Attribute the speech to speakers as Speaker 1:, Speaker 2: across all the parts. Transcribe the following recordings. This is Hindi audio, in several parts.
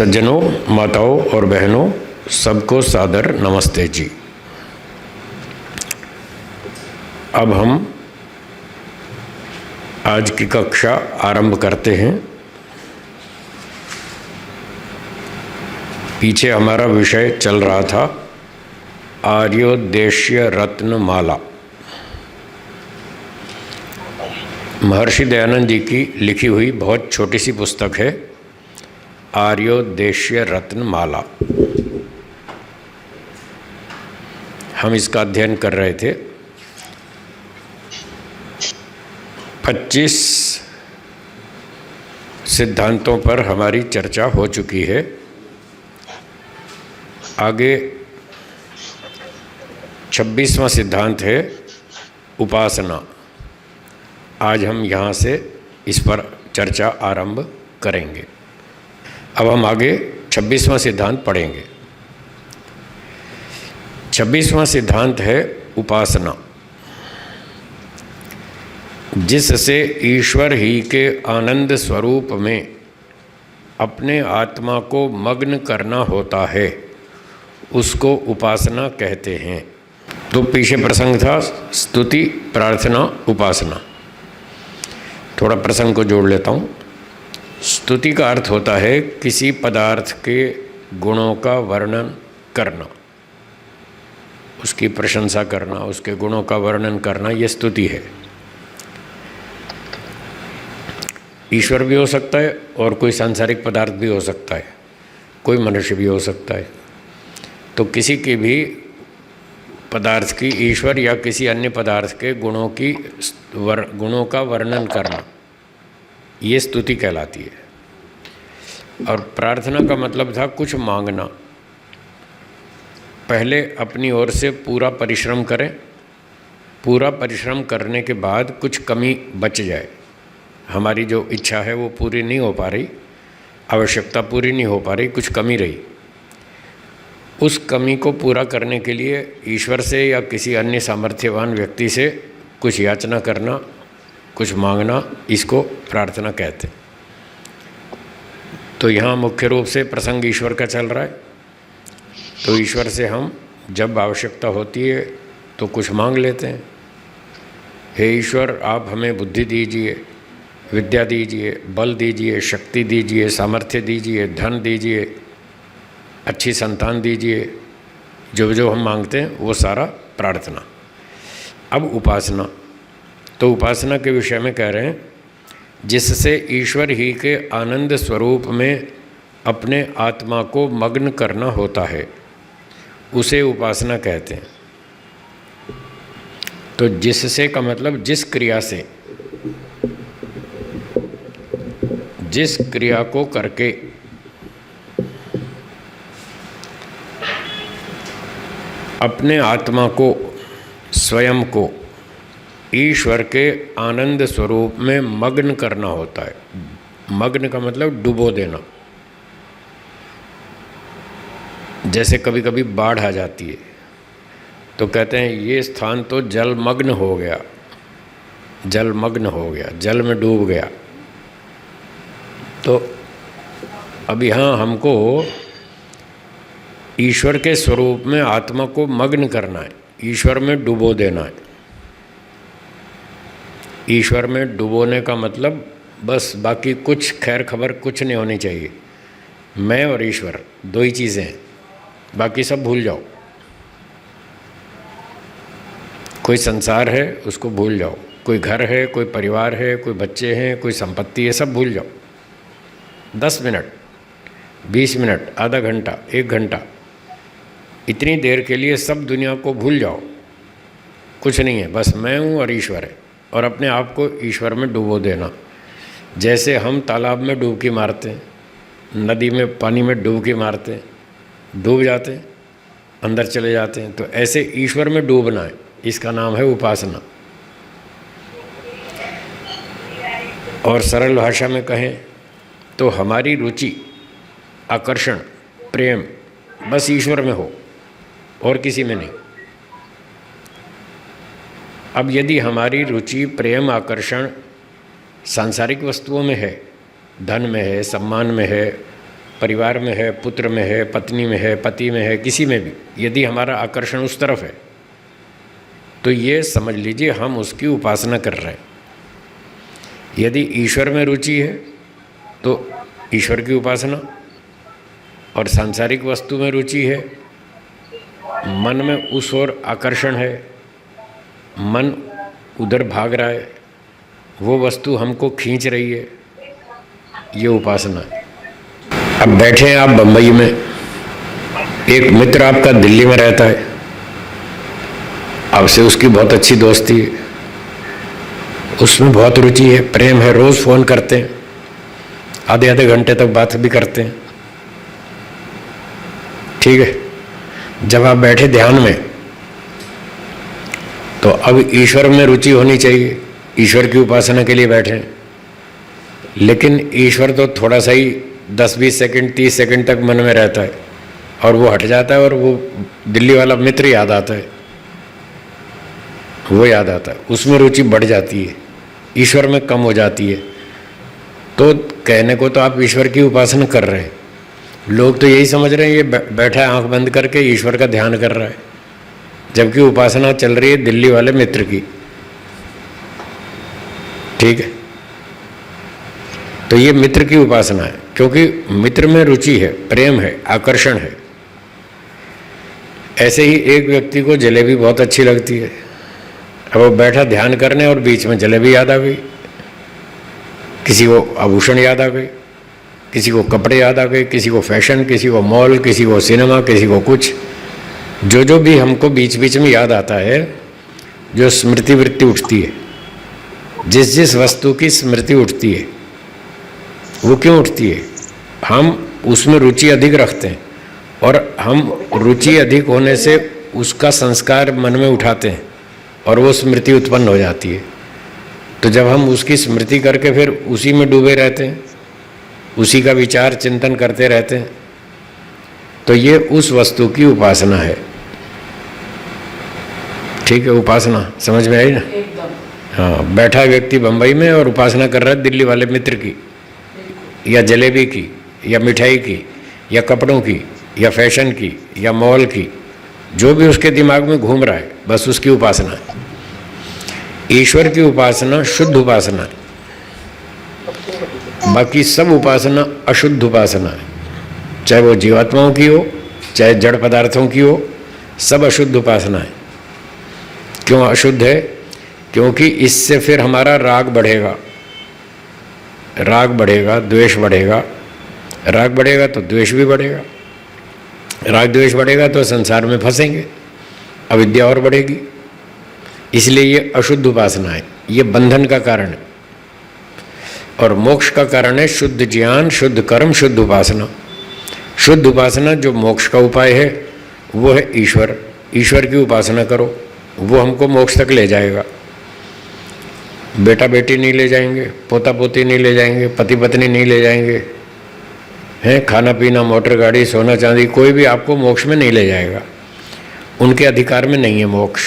Speaker 1: सज्जनों, माताओं और बहनों, सबको सादर नमस्ते जी। अब हम आज की कक्षा आरंभ करते हैं। पीछे हमारा विषय चल रहा था आर्योदेश्य रत्नमाला। महर्षि दयानंद जी की लिखी हुई बहुत छोटी सी पुस्तक है आर्योदेश्य रत्नमाला। हम इसका अध्ययन कर रहे थे। 25 सिद्धांतों पर हमारी चर्चा हो चुकी है। आगे 26वां सिद्धांत है उपासना। आज हम यहाँ से इस पर चर्चा आरंभ करेंगे। अब हम आगे 26वां सिद्धांत पढ़ेंगे। 26वां सिद्धांत है उपासना, जिससे ईश्वर ही के आनंद स्वरूप में अपने आत्मा को मग्न करना होता है, उसको उपासना कहते हैं। तो पीछे प्रसंग था स्तुति, प्रार्थना, उपासना। थोड़ा प्रसंग को जोड़ लेता हूँ। स्तुति का अर्थ होता है किसी पदार्थ के गुणों का वर्णन करना, उसकी प्रशंसा करना, उसके गुणों का वर्णन करना, ये स्तुति है। ईश्वर भी हो सकता है और कोई सांसारिक पदार्थ भी हो सकता है, कोई मनुष्य भी हो सकता है। तो किसी की भी पदार्थ की, ईश्वर या किसी अन्य पदार्थ के गुणों का वर्णन करना, ये स्तुति कहलाती है। और प्रार्थना का मतलब था कुछ मांगना। पहले अपनी ओर से पूरा परिश्रम करें, पूरा परिश्रम करने के बाद कुछ कमी बच जाए, हमारी जो इच्छा है वो पूरी नहीं हो पा रही, आवश्यकता पूरी नहीं हो पा रही, कुछ कमी रही, उस कमी को पूरा करने के लिए ईश्वर से या किसी अन्य सामर्थ्यवान व्यक्ति से कुछ याचना करना, कुछ मांगना, इसको प्रार्थना कहते हैं। तो यहाँ मुख्य रूप से प्रसंग ईश्वर का चल रहा है। तो ईश्वर से हम जब आवश्यकता होती है तो कुछ मांग लेते हैं। हे ईश्वर, आप हमें बुद्धि दीजिए, विद्या दीजिए, बल दीजिए, शक्ति दीजिए, सामर्थ्य दीजिए, धन दीजिए, अच्छी संतान दीजिए। जो जो हम मांगते हैं वो सारा प्रार्थना। अब उपासना, तो उपासना के विषय में कह रहे हैं जिससे ईश्वर ही के आनंद स्वरूप में अपने आत्मा को मग्न करना होता है, उसे उपासना कहते हैं। तो जिससे का मतलब जिस क्रिया से, जिस क्रिया को करके अपने आत्मा को, स्वयं को ईश्वर के आनंद स्वरूप में मग्न करना होता है। मग्न का मतलब डुबो देना। जैसे कभी कभी बाढ़ आ जाती है तो कहते हैं ये स्थान तो जलमग्न हो गया, जलमग्न हो गया, जल में डूब गया। तो अब यहाँ हमको ईश्वर के स्वरूप में आत्मा को मग्न करना है, ईश्वर में डुबो देना है। ईश्वर में डुबोने का मतलब बस, बाकी कुछ खैर खबर कुछ नहीं होनी चाहिए। मैं और ईश्वर दो ही चीज़ें हैं, बाकी सब भूल जाओ। कोई संसार है उसको भूल जाओ, कोई घर है, कोई परिवार है, कोई बच्चे हैं, कोई संपत्ति है, सब भूल जाओ। 10 मिनट, 20 मिनट, आधा घंटा, 1 घंटा, इतनी देर के लिए सब दुनिया को भूल जाओ। कुछ नहीं है, बस मैं हूँ और ईश्वर है, और अपने आप को ईश्वर में डुबो देना। जैसे हम तालाब में डुबकी मारते हैं, नदी में पानी में डुबकी मारते हैं, डूब जाते हैं, अंदर चले जाते हैं, तो ऐसे ईश्वर में डूबना है, इसका नाम है उपासना। और सरल भाषा में कहें तो हमारी रुचि, आकर्षण, प्रेम बस ईश्वर में हो और किसी में नहीं। अब यदि हमारी रुचि, प्रेम, आकर्षण सांसारिक वस्तुओं में है, धन में है, सम्मान में है, परिवार में है, पुत्र में है, पत्नी में है, पति में है, किसी में भी यदि हमारा आकर्षण उस तरफ है तो ये समझ लीजिए हम उसकी उपासना कर रहे हैं। यदि ईश्वर में रुचि है तो ईश्वर की उपासना, और सांसारिक वस्तु में रुचि है, मन में उस ओर आकर्षण है, मन उधर भाग रहा है, वो वस्तु हमको खींच रही है, ये उपासना है। अब बैठे हैं आप बम्बई में, एक मित्र आपका दिल्ली में रहता है, आपसे उसकी बहुत अच्छी दोस्ती है, उसमें बहुत रुचि है, प्रेम है, रोज़ फ़ोन करते हैं, आधे आधे घंटे तक बात भी करते हैं, ठीक है। जब आप बैठे ध्यान में तो अब ईश्वर में रुचि होनी चाहिए, ईश्वर की उपासना के लिए बैठे हैं, लेकिन ईश्वर तो थोड़ा सा ही 10-20 सेकंड 30 सेकंड तक मन में रहता है और वो हट जाता है और वो दिल्ली वाला मित्र याद आता है, वो याद आता है, उसमें रुचि बढ़ जाती है, ईश्वर में कम हो जाती है। तो कहने को तो आप ईश्वर की उपासना कर रहे हैं, लोग तो यही समझ रहे हैं ये बैठा है आंख बंद करके ईश्वर का ध्यान कर रहा है, जबकि उपासना चल रही है दिल्ली वाले मित्र की, ठीक है। तो ये मित्र की उपासना है, क्योंकि मित्र में रुचि है, प्रेम है, आकर्षण है। ऐसे ही एक व्यक्ति को जलेबी बहुत अच्छी लगती है, अब वो बैठा ध्यान करने और बीच में जलेबी याद आ गई, किसी को आभूषण याद आ गए, किसी को कपड़े याद आ गए, किसी को फैशन, किसी को मॉल, किसी को सिनेमा, किसी को कुछ, जो भी हमको बीच बीच में याद आता है, जो स्मृति वृत्ति उठती है, जिस जिस वस्तु की स्मृति उठती है, वो क्यों उठती है? हम उसमें रुचि अधिक रखते हैं और हम रुचि अधिक होने से उसका संस्कार मन में उठाते हैं और वो स्मृति उत्पन्न हो जाती है। तो जब हम उसकी स्मृति करके फिर उसी में डूबे रहते हैं, उसी का विचार चिंतन करते रहते हैं, तो ये उस वस्तु की उपासना है, ठीक है। उपासना समझ में आई ना? हाँ, बैठा व्यक्ति बम्बई में और उपासना कर रहा है दिल्ली वाले मित्र की, या जलेबी की, या मिठाई की, या कपड़ों की, या फैशन की, या मॉल की, जो भी उसके दिमाग में घूम रहा है, बस उसकी उपासना है। ईश्वर की उपासना शुद्ध उपासना है, बाकी सब उपासना अशुद्ध उपासना है, चाहे वो जीवात्माओं की हो, चाहे जड़ पदार्थों की हो, सब अशुद्ध उपासना है। क्यों अशुद्ध है? क्योंकि इससे फिर हमारा राग बढ़ेगा, राग बढ़ेगा, द्वेष बढ़ेगा, राग बढ़ेगा तो द्वेष भी बढ़ेगा, राग द्वेष बढ़ेगा तो संसार में फंसेंगे, अविद्या और बढ़ेगी। इसलिए ये अशुद्ध उपासना है, ये बंधन का कारण है। और मोक्ष का कारण है शुद्ध ज्ञान, शुद्ध कर्म, शुद्ध उपासना। शुद्ध उपासना जो मोक्ष का उपाय है वो है ईश्वर। ईश्वर की उपासना करो, वो हमको मोक्ष तक ले जाएगा। बेटा बेटी नहीं ले जाएंगे, पोता पोती नहीं ले जाएंगे, पति पत्नी नहीं ले जाएंगे, हैं, खाना पीना, मोटर गाड़ी, सोना चांदी, कोई भी आपको मोक्ष में नहीं ले जाएगा। उनके अधिकार में नहीं है मोक्ष,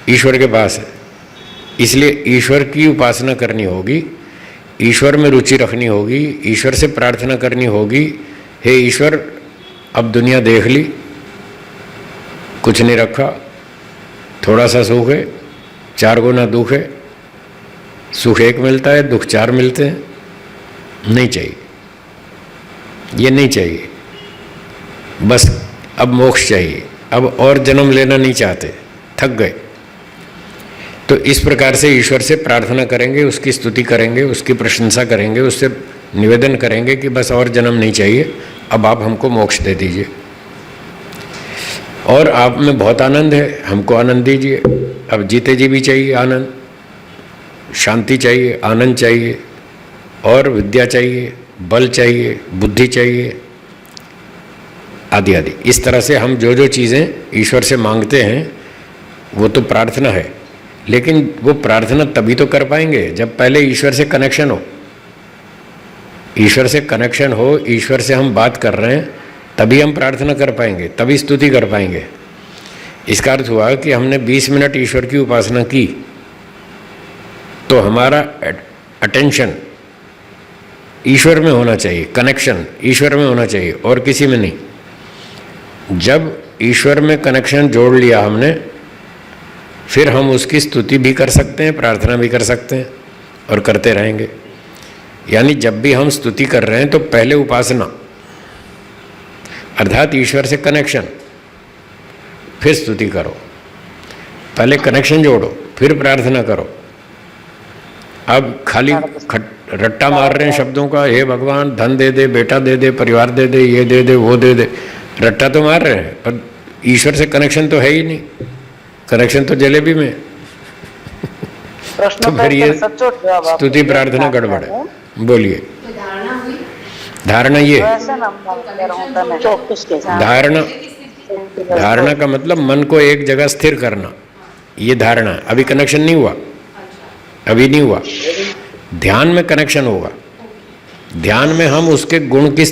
Speaker 1: ईश्वर के पास है। इसलिए ईश्वर की उपासना करनी होगी, ईश्वर में रुचि रखनी होगी, ईश्वर से प्रार्थना करनी होगी, हे ईश्वर अब दुनिया देख ली, कुछ नहीं रखा, थोड़ा सा सुख है, 4 गुना दुख है, सुख 1 मिलता है, दुख 4 मिलते हैं, नहीं चाहिए, ये नहीं चाहिए, बस अब मोक्ष चाहिए, अब और जन्म लेना नहीं चाहते, थक गए। तो इस प्रकार से ईश्वर से प्रार्थना करेंगे, उसकी स्तुति करेंगे, उसकी प्रशंसा करेंगे, उससे निवेदन करेंगे कि बस और जन्म नहीं चाहिए, अब आप हमको मोक्ष दे दीजिए। और आप में बहुत आनंद है, हमको आनंद दीजिए। अब जीते जी भी चाहिए आनंद, शांति चाहिए, आनंद चाहिए, और विद्या चाहिए, बल चाहिए, बुद्धि चाहिए, आदि आदि। इस तरह से हम जो जो चीज़ें ईश्वर से मांगते हैं वो तो प्रार्थना है, लेकिन वो प्रार्थना तभी तो कर पाएंगे जब पहले ईश्वर से कनेक्शन हो। ईश्वर से कनेक्शन हो, ईश्वर से हम बात कर रहे हैं, तभी हम प्रार्थना कर पाएंगे, तभी स्तुति कर पाएंगे। इसका अर्थ हुआ कि हमने 20 मिनट ईश्वर की उपासना की तो हमारा अटेंशन ईश्वर में होना चाहिए, कनेक्शन ईश्वर में होना चाहिए और किसी में नहीं। जब ईश्वर में कनेक्शन जोड़ लिया हमने, फिर हम उसकी स्तुति भी कर सकते हैं, प्रार्थना भी कर सकते हैं और करते रहेंगे। यानी जब भी हम स्तुति कर रहे हैं तो पहले उपासना अर्थात ईश्वर से कनेक्शन, फिर स्तुति करो। पहले कनेक्शन जोड़ो, फिर प्रार्थना करो। अब खाली रट्टा मार रहे हैं शब्दों का, हे भगवान धन दे दे, बेटा दे दे, परिवार दे दे, ये दे दे, वो दे दे, रट्टा तो मार रहे हैं पर ईश्वर से कनेक्शन तो है ही नहीं। कनेक्शन तो जलेबी में। तो फिर ये स्तुति प्रार्थना गड़बड़ है। बोलिए। धारणा ये धारणा का मतलब मन को एक जगह स्थिर करना, ये धारणा। अभी कनेक्शन नहीं हुआ, अभी नहीं हुआ। ध्यान में कनेक्शन होगा। ध्यान में हम उसके गुण की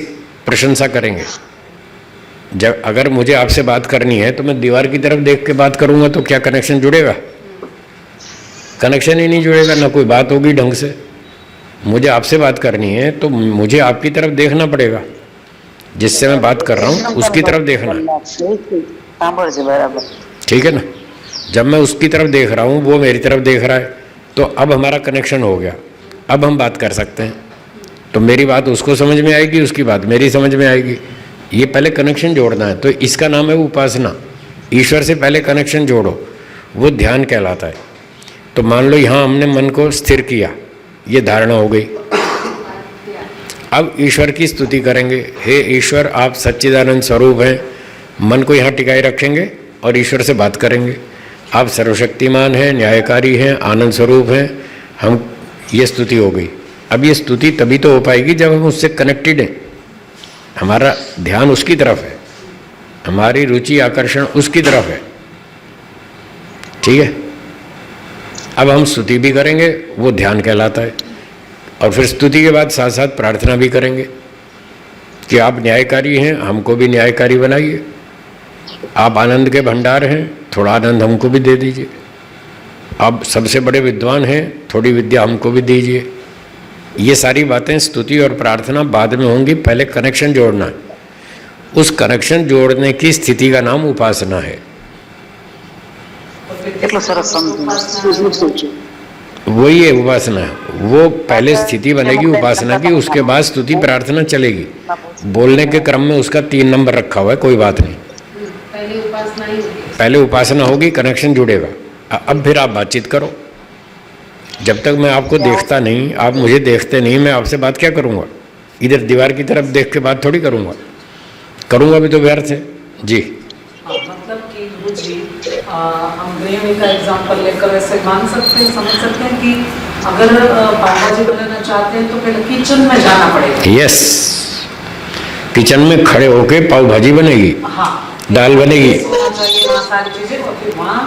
Speaker 1: प्रशंसा करेंगे। जब अगर मुझे आपसे बात करनी है तो मैं दीवार की तरफ देख के बात करूंगा तो क्या कनेक्शन जुड़ेगा? कनेक्शन ही नहीं जुड़ेगा, ना कोई बात होगी ढंग से। मुझे आपसे बात करनी है तो मुझे आपकी तरफ देखना पड़ेगा, जिससे मैं बात कर रहा हूँ उसकी तरफ देखना है। ठीक है ना? जब मैं उसकी तरफ देख रहा हूँ, वो मेरी तरफ देख रहा है, तो अब हमारा कनेक्शन हो गया। अब हम बात कर सकते हैं। तो मेरी बात उसको समझ में आएगी, उसकी बात मेरी समझ में आएगी। ये पहले कनेक्शन जोड़ना है, तो इसका नाम है उपासना। ईश्वर से पहले कनेक्शन जोड़ो, वो ध्यान कहलाता है। तो मान लो यहाँ हमने मन को स्थिर किया, ये धारणा हो गई। अब ईश्वर की स्तुति करेंगे। हे ईश्वर, आप सच्चिदानंद स्वरूप हैं। मन को यहाँ टिकाए रखेंगे और ईश्वर से बात करेंगे। आप सर्वशक्तिमान हैं, न्यायकारी हैं, आनंद स्वरूप हैं। हम ये स्तुति हो गई। अब ये स्तुति तभी तो हो पाएगी जब हम उससे कनेक्टेड हैं, हमारा ध्यान उसकी तरफ है, हमारी रुचि आकर्षण उसकी तरफ है। ठीक है? अब हम स्तुति भी करेंगे, वो ध्यान कहलाता है। और फिर स्तुति के बाद साथ साथ प्रार्थना भी करेंगे कि आप न्यायकारी हैं, हमको भी न्यायकारी बनाइए। आप आनंद के भंडार हैं, थोड़ा आनंद हमको भी दे दीजिए। आप सबसे बड़े विद्वान हैं, थोड़ी विद्या हमको भी दीजिए। ये सारी बातें स्तुति और प्रार्थना बाद में होंगी, पहले कनेक्शन जोड़ना है। उस कनेक्शन जोड़ने की स्थिति का नाम उपासना है। वही है उपासना है। वो पहले स्थिति बनेगी उपासना की, उसके बाद स्तुति प्रार्थना चलेगी। बोलने के क्रम में उसका 3 नंबर रखा हुआ है, कोई बात नहीं। पहले उपासना होगी, कनेक्शन जुड़ेगा। अब फिर आप बातचीत करो। जब तक मैं आपको देखता नहीं, आप मुझे देखते नहीं, मैं आपसे बात क्या करूँगा? इधर दीवार की तरफ देख के बात थोड़ी करूँगा। करूँगा भी तो व्यर्थ है जी।
Speaker 2: मतलब कि गुरुजी, हम गृहिणी का एग्जाम्पल लेकर ऐसे मान सकते हैं, समझ सकते हैं कि अगर पाव भाजी बनाना चाहते हैं तो पहले किचन में जाना पड़ेगा।
Speaker 1: यस, किचन में खड़े होके पाव भाजी बनेगी।
Speaker 2: हाँ,
Speaker 1: दाल बनेगी।
Speaker 2: सारी चीजें और फिर वहाँ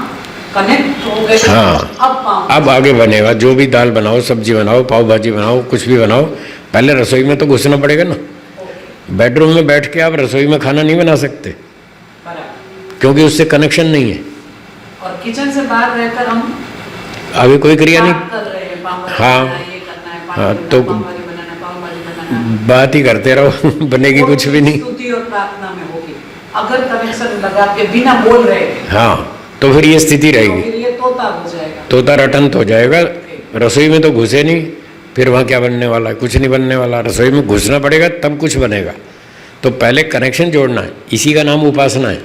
Speaker 2: कनेक्ट हो गए।
Speaker 1: हाँ, अब आगे बनेगा। जो भी दाल बनाओ, सब्जी बनाओ, पाव भाजी बनाओ, कुछ भी बनाओ, पहले रसोई में तो घुसना पड़ेगा ना। बेडरूम में बैठ के आप रसोई में खाना नहीं बना सकते, क्योंकि उससे कनेक्शन नहीं है।
Speaker 2: और किचन से बाहर रहकर हम
Speaker 1: अभी कोई क्रिया नहीं
Speaker 2: कर रहे हैं।
Speaker 1: हाँ, तो बात ही करते रहो, बनेगी कुछ भी नहीं।
Speaker 2: स्तुति और प्रार्थना में होगी। अगर कनेक्शन लगा के बिना बोल रहे हैं,
Speaker 1: हाँ, तो फिर ये स्थिति रहेगी।
Speaker 2: तो फिर ये तोता हो जाएगा,
Speaker 1: तोता रटंत हो जाएगा। रसोई में तो घुसे नहीं, फिर वहाँ क्या बनने वाला है? कुछ नहीं बनने वाला। रसोई में घुसना पड़ेगा तब कुछ बनेगा। तो पहले कनेक्शन जोड़ना है, इसी का नाम उपासना है।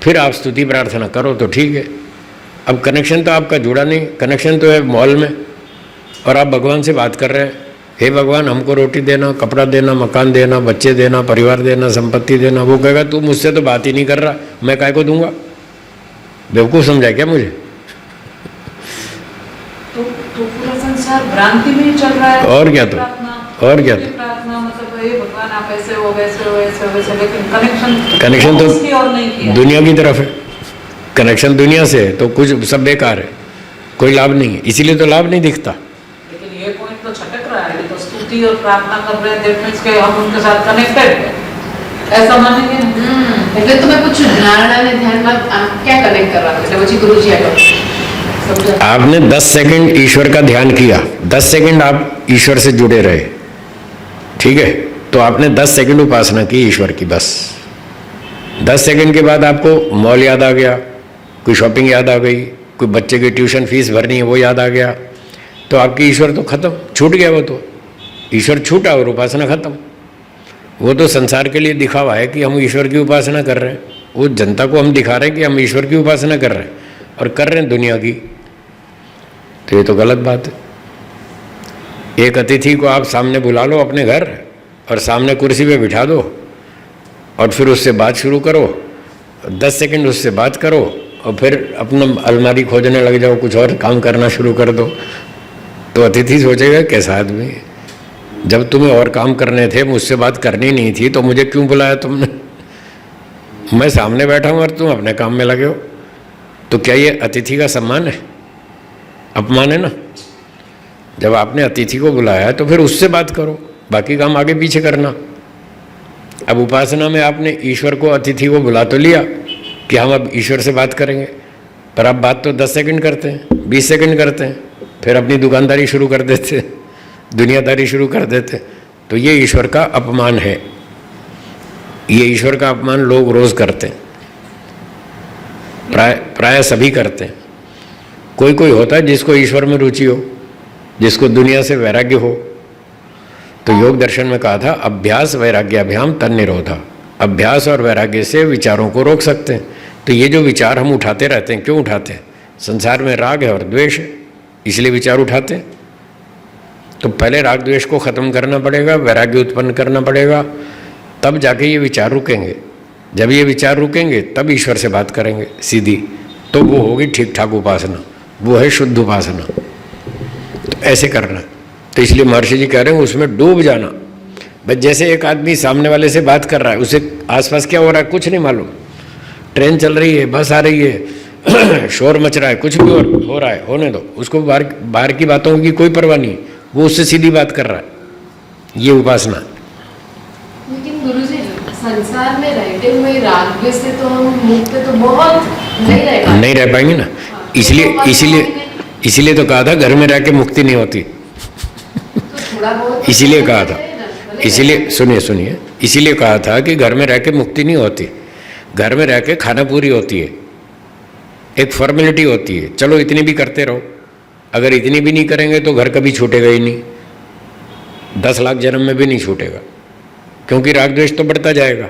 Speaker 1: फिर आप स्तुति प्रार्थना करो तो ठीक है। अब कनेक्शन तो आपका जुड़ा नहीं, कनेक्शन तो है मॉल में, और आप भगवान से बात कर रहे हैं, हे भगवान हमको रोटी देना, कपड़ा देना, मकान देना, बच्चे देना, परिवार देना, संपत्ति देना। वो कहेगा तू मुझसे तो बात ही नहीं कर रहा, मैं काय को दूंगा? बेवकूफ़ समझा क्या मुझे?
Speaker 2: तो पूरा संसार भ्रांति में ही चल रहा है।
Speaker 1: और क्या? तो और क्या? तो
Speaker 2: प्रार्थना मतलब हे भगवान आप ऐसे हो, वैसे हो, ऐसे हो, वैसे, लेकिन
Speaker 1: कनेक्शन तो
Speaker 2: उसकी और नहीं किया।
Speaker 1: दुनिया की तरफ है। कनेक्शन दुनिया से है तो कुछ सब बेकार है, कोई लाभ नहीं है। इसीलिए तो लाभ नहीं दिखता।
Speaker 2: लेकिन ये पॉइंट तो छटक रहा है। तो स्तुति और प्रार्थना कर रहे हैं, दैट मींस के हम उनके साथ कनेक्टेड हैं, ऐसा मानेंगे।
Speaker 3: એટલે તો मैं कुछ धारणा ने ध्यान में क्या कनेक्ट कर रहा था? એટલે પછી गुरुजी आकर
Speaker 1: आपने 10 सेकंड ईश्वर का ध्यान किया, 10 सेकंड आप ईश्वर से जुड़े रहे, ठीक है, तो आपने 10 सेकंड उपासना की ईश्वर की, बस 10 सेकंड के बाद आपको मॉल याद आ गया, कोई शॉपिंग याद आ गई, कोई बच्चे की ट्यूशन फीस भरनी है वो याद आ गया, तो आपकी ईश्वर तो खत्म, छूट गया वो तो, ईश्वर छूटा और उपासना खत्म। वो तो संसार के लिए दिखावा है कि हम ईश्वर की उपासना कर रहे हैं, वो जनता को हम दिखा रहे हैं कि हम ईश्वर की उपासना कर रहे हैं और कर रहे हैं दुनिया की, तो ये तो गलत बात है। एक अतिथि को आप सामने बुला लो अपने घर और सामने कुर्सी पे बिठा दो और फिर उससे बात शुरू करो, 10 सेकंड उससे बात करो और फिर अपना अलमारी खोजने लग जाओ, कुछ और काम करना शुरू कर दो, तो अतिथि सोचेगा कैसा आदमी है, जब तुम्हें और काम करने थे, मुझसे बात करनी नहीं थी, तो मुझे क्यों बुलाया तुमने? मैं सामने बैठा हूँ और तुम अपने काम में लगे हो, तो क्या ये अतिथि का सम्मान है? अपमान है ना। जब आपने अतिथि को बुलाया तो फिर उससे बात करो, बाकी काम आगे पीछे करना। अब उपासना में आपने ईश्वर को, अतिथि को बुला तो लिया कि हम अब ईश्वर से बात करेंगे, पर अब बात तो 10 सेकंड करते हैं, 20 सेकंड करते हैं, फिर अपनी दुकानदारी शुरू कर देते, दुनियादारी शुरू कर देते, तो ये ईश्वर का अपमान है। ये ईश्वर का अपमान लोग रोज करते हैं, प्राय सभी करते हैं। कोई कोई होता है जिसको ईश्वर में रुचि हो, जिसको दुनिया से वैराग्य हो, तो योग दर्शन में कहा था अभ्यास वैराग्याभ्याम तन्निरोधा, अभ्यास और वैराग्य से विचारों को रोक सकते हैं। तो ये जो विचार हम उठाते रहते हैं, क्यों उठाते हैं? संसार में राग है और द्वेष है, इसलिए विचार उठाते हैं। तो पहले राग द्वेष को खत्म करना पड़ेगा, वैराग्य उत्पन्न करना पड़ेगा, तब जाके ये विचार रुकेंगे। जब ये विचार रुकेंगे तब ईश्वर से बात करेंगे सीधी, तो वो होगी ठीक ठाक उपासना, वो है शुद्ध उपासना। तो ऐसे करना, तो इसलिए महर्षि जी कह रहे हैं उसमें डूब जाना। बस जैसे एक आदमी सामने वाले से बात कर रहा है, उसे आसपास क्या हो रहा है कुछ नहीं मालूम, ट्रेन चल रही है, बस आ रही है, शोर मच रहा है, कुछ भी हो रहा है, होने दो, उसको बाहर की बातों की कोई परवाह नहीं, वो उससे सीधी बात कर रहा है, ये उपासना।
Speaker 3: लेकिन गुरुजी, संसार में रहते हुए राग से तो हम मुक्त तो बहुत नहीं रह पाएंगे
Speaker 1: ना। इसीलिए तो कहा था घर में रह के मुक्ति नहीं होती, इसीलिए कहा था, इसीलिए सुनिए, इसीलिए कहा था कि घर में रह के मुक्ति नहीं होती, घर में रह के खाना पूरी होती है, एक फॉर्मेलिटी होती है, चलो इतनी भी करते रहो, अगर इतनी भी नहीं करेंगे तो घर कभी छूटेगा ही नहीं, 10 लाख जन्म में भी नहीं छूटेगा, क्योंकि राग द्वेष तो बढ़ता जाएगा।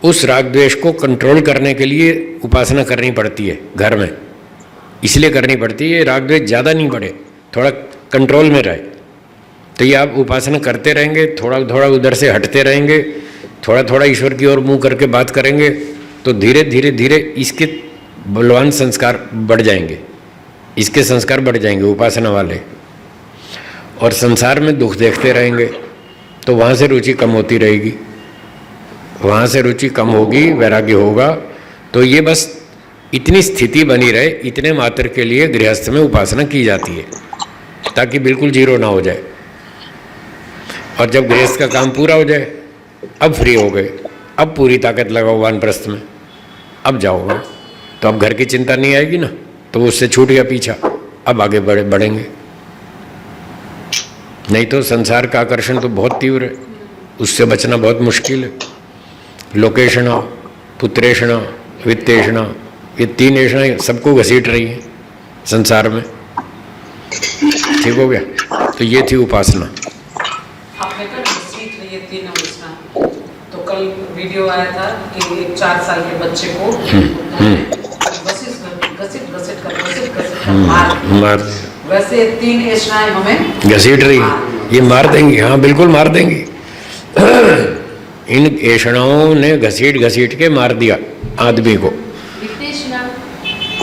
Speaker 1: उस राग द्वेष को कंट्रोल करने के लिए उपासना करनी पड़ती है घर में, इसलिए करनी पड़ती है राग द्वेष ज़्यादा नहीं बढ़े, थोड़ा कंट्रोल में रहे। तो ये आप उपासना करते रहेंगे, थोड़ा थोड़ा उधर से हटते रहेंगे, थोड़ा थोड़ा ईश्वर की ओर मुँह करके बात करेंगे, तो धीरे धीरे धीरे इसके बलवान संस्कार बढ़ जाएंगे, इसके संस्कार बढ़ जाएंगे उपासना वाले, और संसार में दुख देखते रहेंगे, तो वहाँ से रुचि कम होती रहेगी, वहाँ से रुचि कम होगी, वैराग्य होगा। तो ये बस इतनी स्थिति बनी रहे, इतने मात्र के लिए गृहस्थ में उपासना की जाती है, ताकि बिल्कुल जीरो ना हो जाए। और जब गृहस्थ का काम पूरा हो जाए, अब फ्री हो गए, अब पूरी ताकत लगाओ वानप्रस्थ में, अब जाओगे, तो अब घर की चिंता नहीं आएगी ना, तो उससे छूट गया पीछा, अब आगे बढ़ेंगे। नहीं तो संसार का आकर्षण तो बहुत तीव्र है, उससे बचना बहुत मुश्किल है। लोकेशना, पुत्रेषणा, वित्तेषणा, ये 3 ऐषणाएं सबको घसीट रही हैं संसार में। ठीक हो गया? तो ये थी उपासना।
Speaker 2: आपने कहा घसीट रही है 3 ऐषणाएं, तो कल वीडियो आया था कि एक 4 साल के बच्चे को घसीट कर मार, वैसे 3 ऐषणाएं हमें घसीट रही है,
Speaker 1: ये मार देंगी, हाँ बिल्कुल मार देंगी। इन ऐषणाओं ने घसीट के मार दिया आदमी को।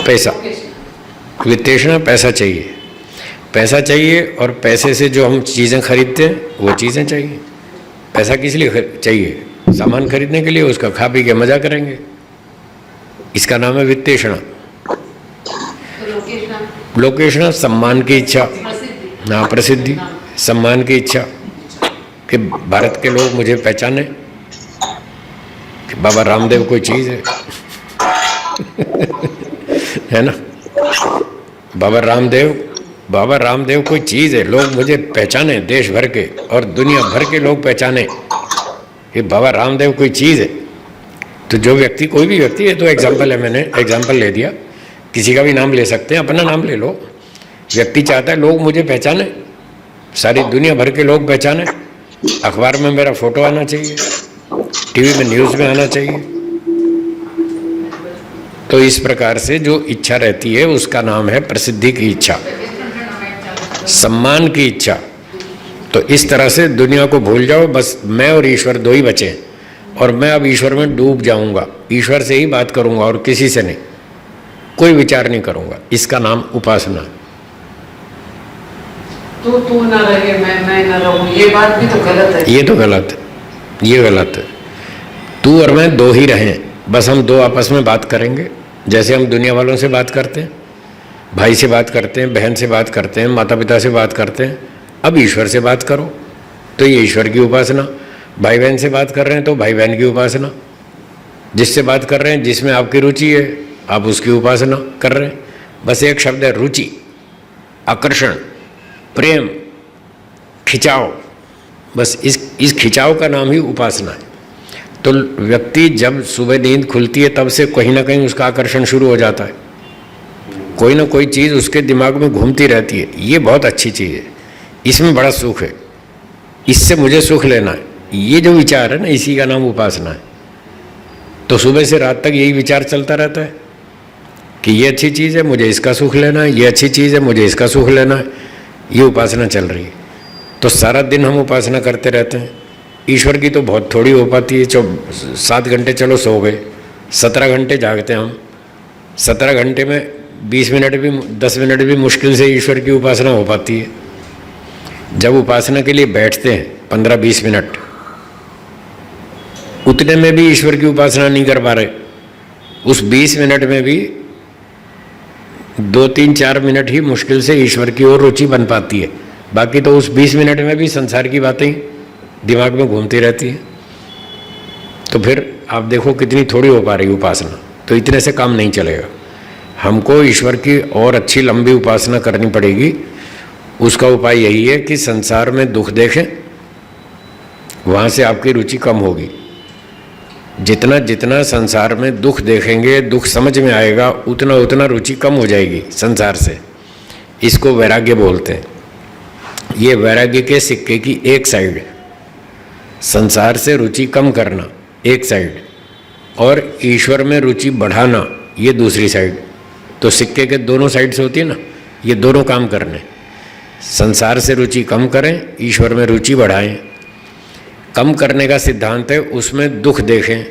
Speaker 1: पैसा, वित्तेषणा, पैसा चाहिए, पैसा चाहिए, और पैसे से जो हम चीज़ें खरीदते हैं वो चीज़ें चाहिए। पैसा किस लिए चाहिए? सामान खरीदने के लिए, उसका खा पी के मजा करेंगे, इसका नाम है वित्तेषणा। लोकेशना, सम्मान की इच्छा, हाँ प्रसिद्धि, सम्मान की इच्छा, कि भारत के लोग मुझे पहचाने कि बाबा रामदेव कोई चीज़ है है ना, बाबा रामदेव बाबा रामदेव कोई चीज़ है, लोग मुझे पहचाने, देश भर के और दुनिया भर के लोग पहचाने कि बाबा रामदेव कोई चीज़ है। तो जो व्यक्ति, कोई भी व्यक्ति, ये तो एग्जाम्पल है, मैंने एग्जाम्पल ले दिया, किसी का भी नाम ले सकते हैं, अपना नाम ले लो। व्यक्ति चाहता है लोग मुझे पहचाने, सारी दुनिया भर के लोग पहचाने, अखबार में मेरा फोटो आना चाहिए, टीवी में न्यूज़ में आना चाहिए। तो इस प्रकार से जो इच्छा रहती है उसका नाम है प्रसिद्धि की इच्छा, सम्मान की इच्छा। तो इस तरह से दुनिया को भूल जाओ, बस मैं और ईश्वर दो ही बचे, और मैं अब ईश्वर में डूब जाऊंगा, ईश्वर से ही बात करूंगा और किसी से नहीं, कोई विचार नहीं करूंगा। इसका नाम उपासना।
Speaker 2: तू ना रहे, मैं ना रहूं, ये बात भी तो गलत है।
Speaker 1: ये तो गलत है, ये गलत है। तू और मैं दो ही रहें, बस हम दो आपस में बात करेंगे, जैसे हम दुनिया वालों से बात करते हैं, भाई से बात करते हैं, बहन से बात करते हैं, माता पिता से बात करते हैं। अब ईश्वर से बात करो तो ये ईश्वर की उपासना। भाई बहन से बात कर रहे हैं तो भाई बहन की उपासना। जिससे बात कर रहे हैं, जिसमें आपकी रुचि है, आप उसकी उपासना कर रहे हैं। बस एक शब्द है, रुचि, आकर्षण, प्रेम, खिंचाव। बस इस खिंचाव का नाम ही उपासना है। तो व्यक्ति जब सुबह नींद खुलती है तब से कहीं ना कहीं उसका आकर्षण शुरू हो जाता है, कोई ना कोई चीज़ उसके दिमाग में घूमती रहती है। ये बहुत अच्छी चीज़ है, इसमें बड़ा सुख है, इससे मुझे सुख लेना है, ये जो विचार है ना, इसी का नाम उपासना है। तो सुबह से रात तक यही विचार चलता रहता है कि ये अच्छी चीज़ है, मुझे इसका सुख लेना है, ये अच्छी चीज़ है, मुझे इसका सुख लेना है, ये उपासना चल रही है। तो सारा दिन हम उपासना करते रहते हैं। ईश्वर की तो बहुत थोड़ी हो पाती है। 7 घंटे चलो सो गए, 17 घंटे जागते हैं हम, 17 घंटे में 20 मिनट भी, 10 मिनट भी मुश्किल से ईश्वर की उपासना हो पाती है। जब उपासना के लिए बैठते हैं 15-20 मिनट, उतने में भी ईश्वर की उपासना नहीं कर पा रहे। उस 20 मिनट में भी 2-3-4 मिनट ही मुश्किल से ईश्वर की ओर रुचि बन पाती है। बाकी तो उस 20 मिनट में भी संसार की बातें दिमाग में घूमती रहती है। तो फिर आप देखो कितनी थोड़ी हो पा रही उपासना। तो इतने से काम नहीं चलेगा, हमको ईश्वर की और अच्छी लंबी उपासना करनी पड़ेगी। उसका उपाय यही है कि संसार में दुख देखें, वहाँ से आपकी रुचि कम होगी। जितना जितना संसार में दुख देखेंगे, दुख समझ में आएगा, उतना उतना रुचि कम हो जाएगी संसार से। इसको वैराग्य बोलते हैं। ये वैराग्य के सिक्के की एक साइड है, संसार से रुचि कम करना एक साइड, और ईश्वर में रुचि बढ़ाना ये दूसरी साइड। तो सिक्के के दोनों साइड से होती है ना, ये दोनों काम करने। संसार से रुचि कम करें, ईश्वर में रुचि बढ़ाएं। कम करने का सिद्धांत है, उसमें दुख देखें,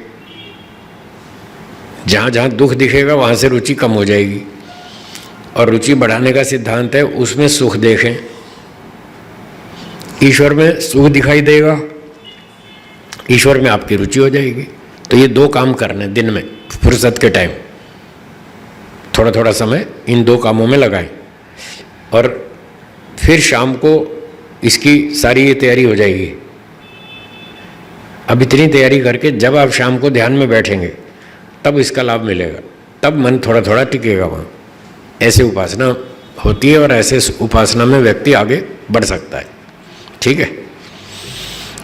Speaker 1: जहाँ जहाँ दुख दिखेगा वहाँ से रुचि कम हो जाएगी। और रुचि बढ़ाने का सिद्धांत है, उसमें सुख देखें, ईश्वर में सुख दिखाई देगा, ईश्वर में आपकी रुचि हो जाएगी। तो ये दो काम करने दिन में, फुर्सत के टाइम थोड़ा थोड़ा समय इन दो कामों में लगाएं, और फिर शाम को इसकी सारी ये तैयारी हो जाएगी। अब इतनी तैयारी करके जब आप शाम को ध्यान में बैठेंगे तब इसका लाभ मिलेगा, तब मन थोड़ा थोड़ा टिकेगा वहाँ। ऐसे उपासना होती है और ऐसे उपासना में व्यक्ति आगे बढ़ सकता है। ठीक है,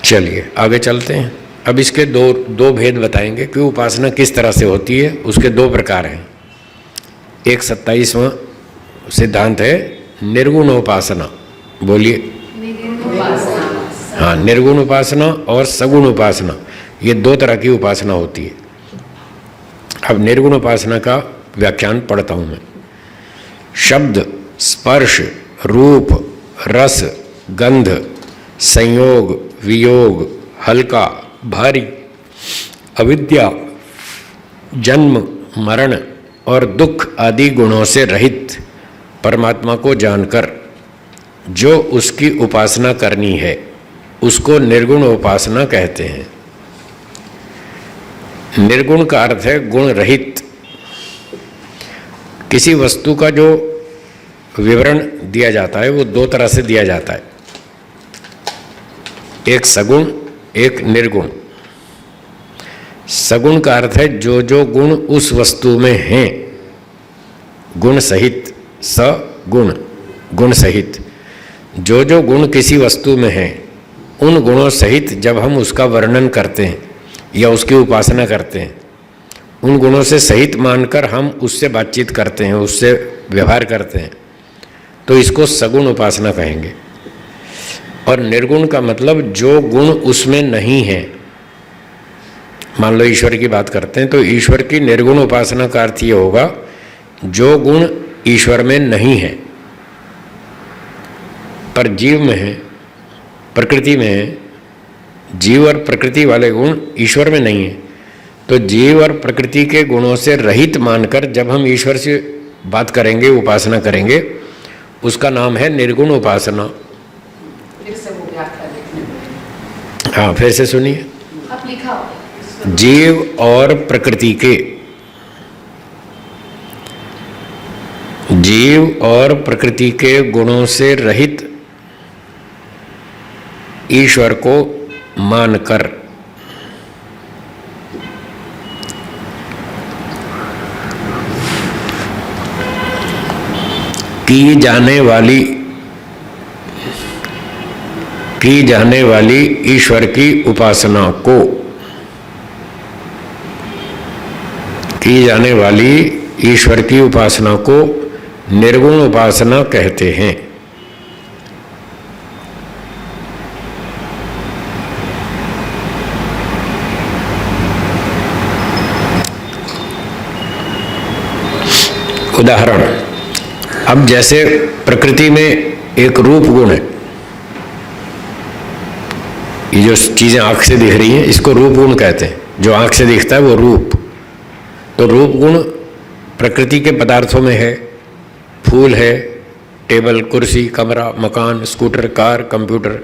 Speaker 1: चलिए आगे चलते हैं। अब इसके दो भेद बताएंगे कि उपासना किस तरह से होती है। उसके दो प्रकार हैं। एक 27वां सिद्धांत है निर्गुण उपासना। बोलिए। हाँ, निर्गुण उपासना और सगुण उपासना, ये दो तरह की उपासना होती है। अब निर्गुण उपासना का व्याख्यान पढ़ता हूँ मैं। शब्द, स्पर्श, रूप, रस, गंध, संयोग, वियोग, हल्का, भारी, अविद्या, जन्म, मरण और दुख आदि गुणों से रहित परमात्मा को जानकर जो उसकी उपासना करनी है उसको निर्गुण उपासना कहते हैं। निर्गुण का अर्थ है गुण रहित। किसी वस्तु का जो विवरण दिया जाता है वो दो तरह से दिया जाता है, एक सगुण, एक निर्गुण। सगुण का अर्थ है जो जो गुण उस वस्तु में हैं, गुण सहित, सगुण, गुण सहित। जो जो गुण किसी वस्तु में हैं उन गुणों सहित जब हम उसका वर्णन करते हैं या उसकी उपासना करते हैं, उन गुणों से सहित मानकर हम उससे बातचीत करते हैं, उससे व्यवहार करते हैं, तो इसको सगुण उपासना कहेंगे। और निर्गुण का मतलब जो गुण उसमें नहीं है। मान लो ईश्वर की बात करते हैं तो ईश्वर की निर्गुण उपासना का अर्थ ये होगा जो गुण ईश्वर में नहीं है पर जीव में है, प्रकृति में है। जीव और प्रकृति वाले गुण ईश्वर में नहीं है, तो जीव और प्रकृति के गुणों से रहित मानकर जब हम ईश्वर से बात करेंगे, उपासना करेंगे, उसका नाम है निर्गुण उपासना।
Speaker 3: फिर से वो व्याख्या देखने में।
Speaker 1: हाँ, फिर से सुनिए।
Speaker 3: आप लिखा हो।
Speaker 1: जीव और प्रकृति के, जीव और प्रकृति के गुणों से रहित ईश्वर को मानकर की जाने वाली ईश्वर की उपासना को, की जाने वाली ईश्वर की उपासना को निर्गुण उपासना कहते हैं। उदाहरण, अब जैसे प्रकृति में एक रूप गुण है, ये जो चीजें आंख से दिख रही हैं इसको रूप गुण कहते हैं। जो आंख से दिखता है वो रूप, तो रूप गुण प्रकृति के पदार्थों में है। फूल है, टेबल, कुर्सी, कमरा, मकान, स्कूटर, कार, कंप्यूटर,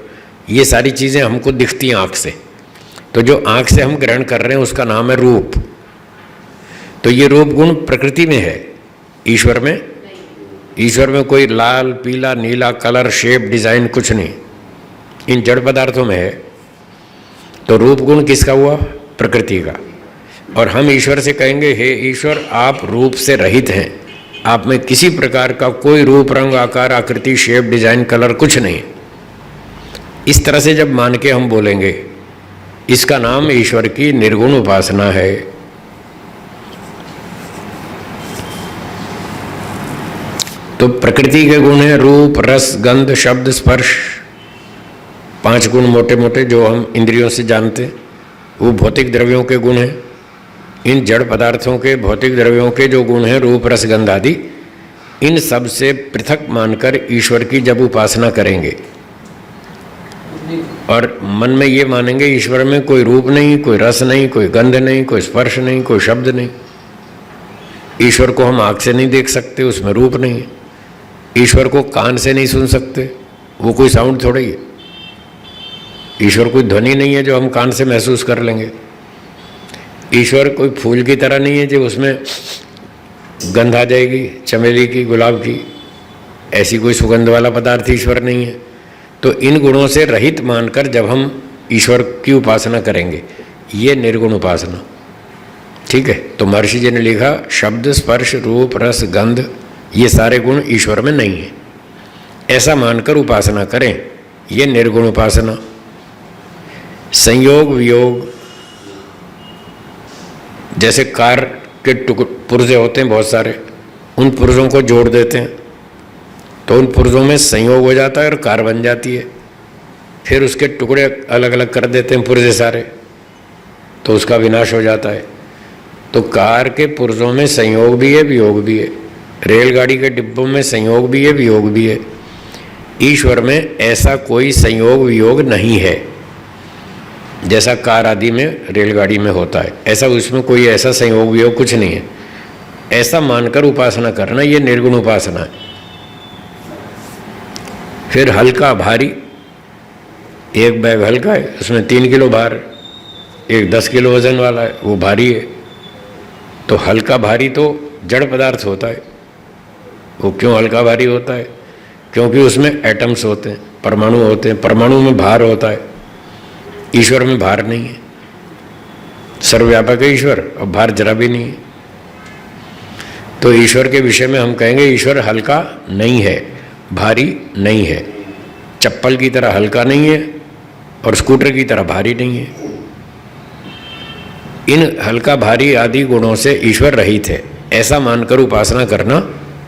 Speaker 1: ये सारी चीजें हमको दिखती हैं आंख से। तो जो आंख से हम ग्रहण कर रहे हैं उसका नाम है रूप। तो ये रूप गुण प्रकृति में है, ईश्वर में, ईश्वर में कोई लाल, पीला, नीला कलर, शेप, डिजाइन कुछ नहीं, इन जड़ पदार्थों में है। तो रूप गुण किसका हुआ? प्रकृति का। और हम ईश्वर से कहेंगे, हे ईश्वर, आप रूप से रहित हैं, आप में किसी प्रकार का कोई रूप, रंग, आकार, आकृति, शेप, डिजाइन, कलर कुछ नहीं। इस तरह से जब मान के हम बोलेंगे, इसका नाम ईश्वर की निर्गुण उपासना है। तो प्रकृति के गुण हैं रूप, रस, गंध, शब्द, स्पर्श, 5 गुण मोटे मोटे जो हम इंद्रियों से जानते हैं, वो भौतिक द्रव्यों के गुण हैं। इन जड़ पदार्थों के, भौतिक द्रव्यों के जो गुण हैं रूप, रस, गंध आदि, इन सब से पृथक मानकर ईश्वर की जब उपासना करेंगे और मन में ये मानेंगे ईश्वर में कोई रूप नहीं, कोई रस नहीं, कोई गंध नहीं, कोई स्पर्श नहीं, कोई शब्द नहीं, ईश्वर को हम आँख से नहीं देख सकते, उसमें रूप नहीं है, ईश्वर को कान से नहीं सुन सकते, वो कोई साउंड थोड़ा ही है, ईश्वर कोई ध्वनि नहीं है जो हम कान से महसूस कर लेंगे, ईश्वर कोई फूल की तरह नहीं है जो उसमें गंध आ जाएगी, चमेली की, गुलाब की, ऐसी कोई सुगंध वाला पदार्थ ईश्वर नहीं है। तो इन गुणों से रहित मानकर जब हम ईश्वर की उपासना करेंगे, ये निर्गुण उपासना। ठीक है, तो महर्षि जी ने लिखा, शब्द, स्पर्श, रूप, रस, गंध, ये सारे गुण ईश्वर में नहीं है, ऐसा मानकर उपासना करें, ये निर्गुण उपासना। संयोग वियोग, जैसे कार के पुर्जे होते हैं बहुत सारे, उन पुर्जों को जोड़ देते हैं तो उन पुर्जों में संयोग हो जाता है और कार बन जाती है। फिर उसके टुकड़े अलग अलग कर देते हैं पुर्जे सारे, तो उसका विनाश हो जाता है। तो कार के पुर्जों में संयोग भी है, वियोग भी है। रेलगाड़ी के डिब्बों में संयोग भी है, वियोग भी है। ईश्वर में ऐसा कोई संयोग वियोग नहीं है जैसा कार आदि में, रेलगाड़ी में होता है, ऐसा उसमें कोई ऐसा संयोग वियोग कुछ नहीं है। ऐसा मानकर उपासना करना, ये निर्गुण उपासना है। फिर हल्का भारी, एक बैग हल्का है, उसमें 3 किलो भार, एक 10 किलो वजन वाला है, वो भारी है। तो हल्का भारी तो जड़ पदार्थ होता है। वो क्यों हल्का भारी होता है? क्योंकि उसमें एटम्स होते हैं, परमाणु होते हैं, परमाणु में भार होता है। ईश्वर में भार नहीं है, सर्वव्यापक है ईश्वर, और भार जरा भी नहीं है। तो ईश्वर के विषय में हम कहेंगे ईश्वर हल्का नहीं है, भारी नहीं है, चप्पल की तरह हल्का नहीं है और स्कूटर की तरह भारी नहीं है। इन हल्का भारी आदि गुणों से ईश्वर रहित है, ऐसा मानकर उपासना करना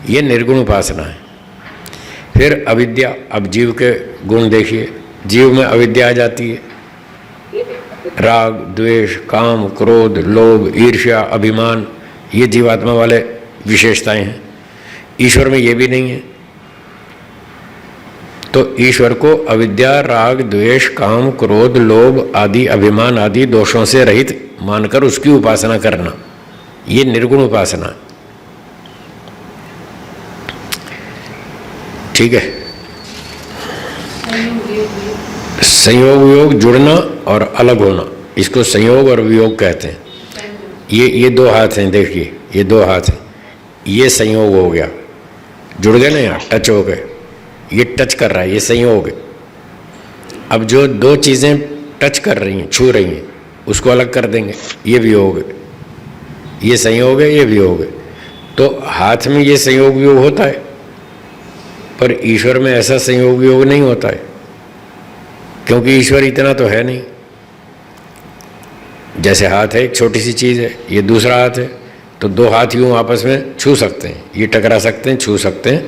Speaker 1: ये निर्गुण उपासना है। फिर अविद्या, अब जीव के गुण देखिए, जीव में अविद्या आ जाती है, राग, द्वेष, काम, क्रोध, लोभ, ईर्ष्या, अभिमान, ये जीवात्मा वाले विशेषताएं हैं। ईश्वर में ये भी नहीं है। तो ईश्वर को अविद्या, राग, द्वेष, काम, क्रोध, लोभ आदि, अभिमान आदि दोषों से रहित मानकर उसकी उपासना करना, ये निर्गुण उपासना है। ठीक है। संयोग वियोग, जुड़ना और अलग होना, इसको संयोग और वियोग कहते हैं। ये दो हाथ हैं, देखिए ये दो हाथ हैं, ये संयोग हो गया, जुड़ गए ना, यहाँ टच हो गए, ये टच कर रहा है, ये संयोग है। अब जो दो चीज़ें टच कर रही हैं, छू रही हैं, उसको अलग कर देंगे, ये वियोग है। ये संयोग है, ये वियोग है। तो हाथ में ये संयोग वियोग होता है, पर ईश्वर में ऐसा संयोग वियोग नहीं होता है, क्योंकि ईश्वर इतना तो है नहीं। जैसे हाथ है, एक छोटी सी चीज़ है, ये दूसरा हाथ है, तो दो हाथ यूँ आपस में छू सकते हैं, ये टकरा सकते हैं, छू सकते हैं,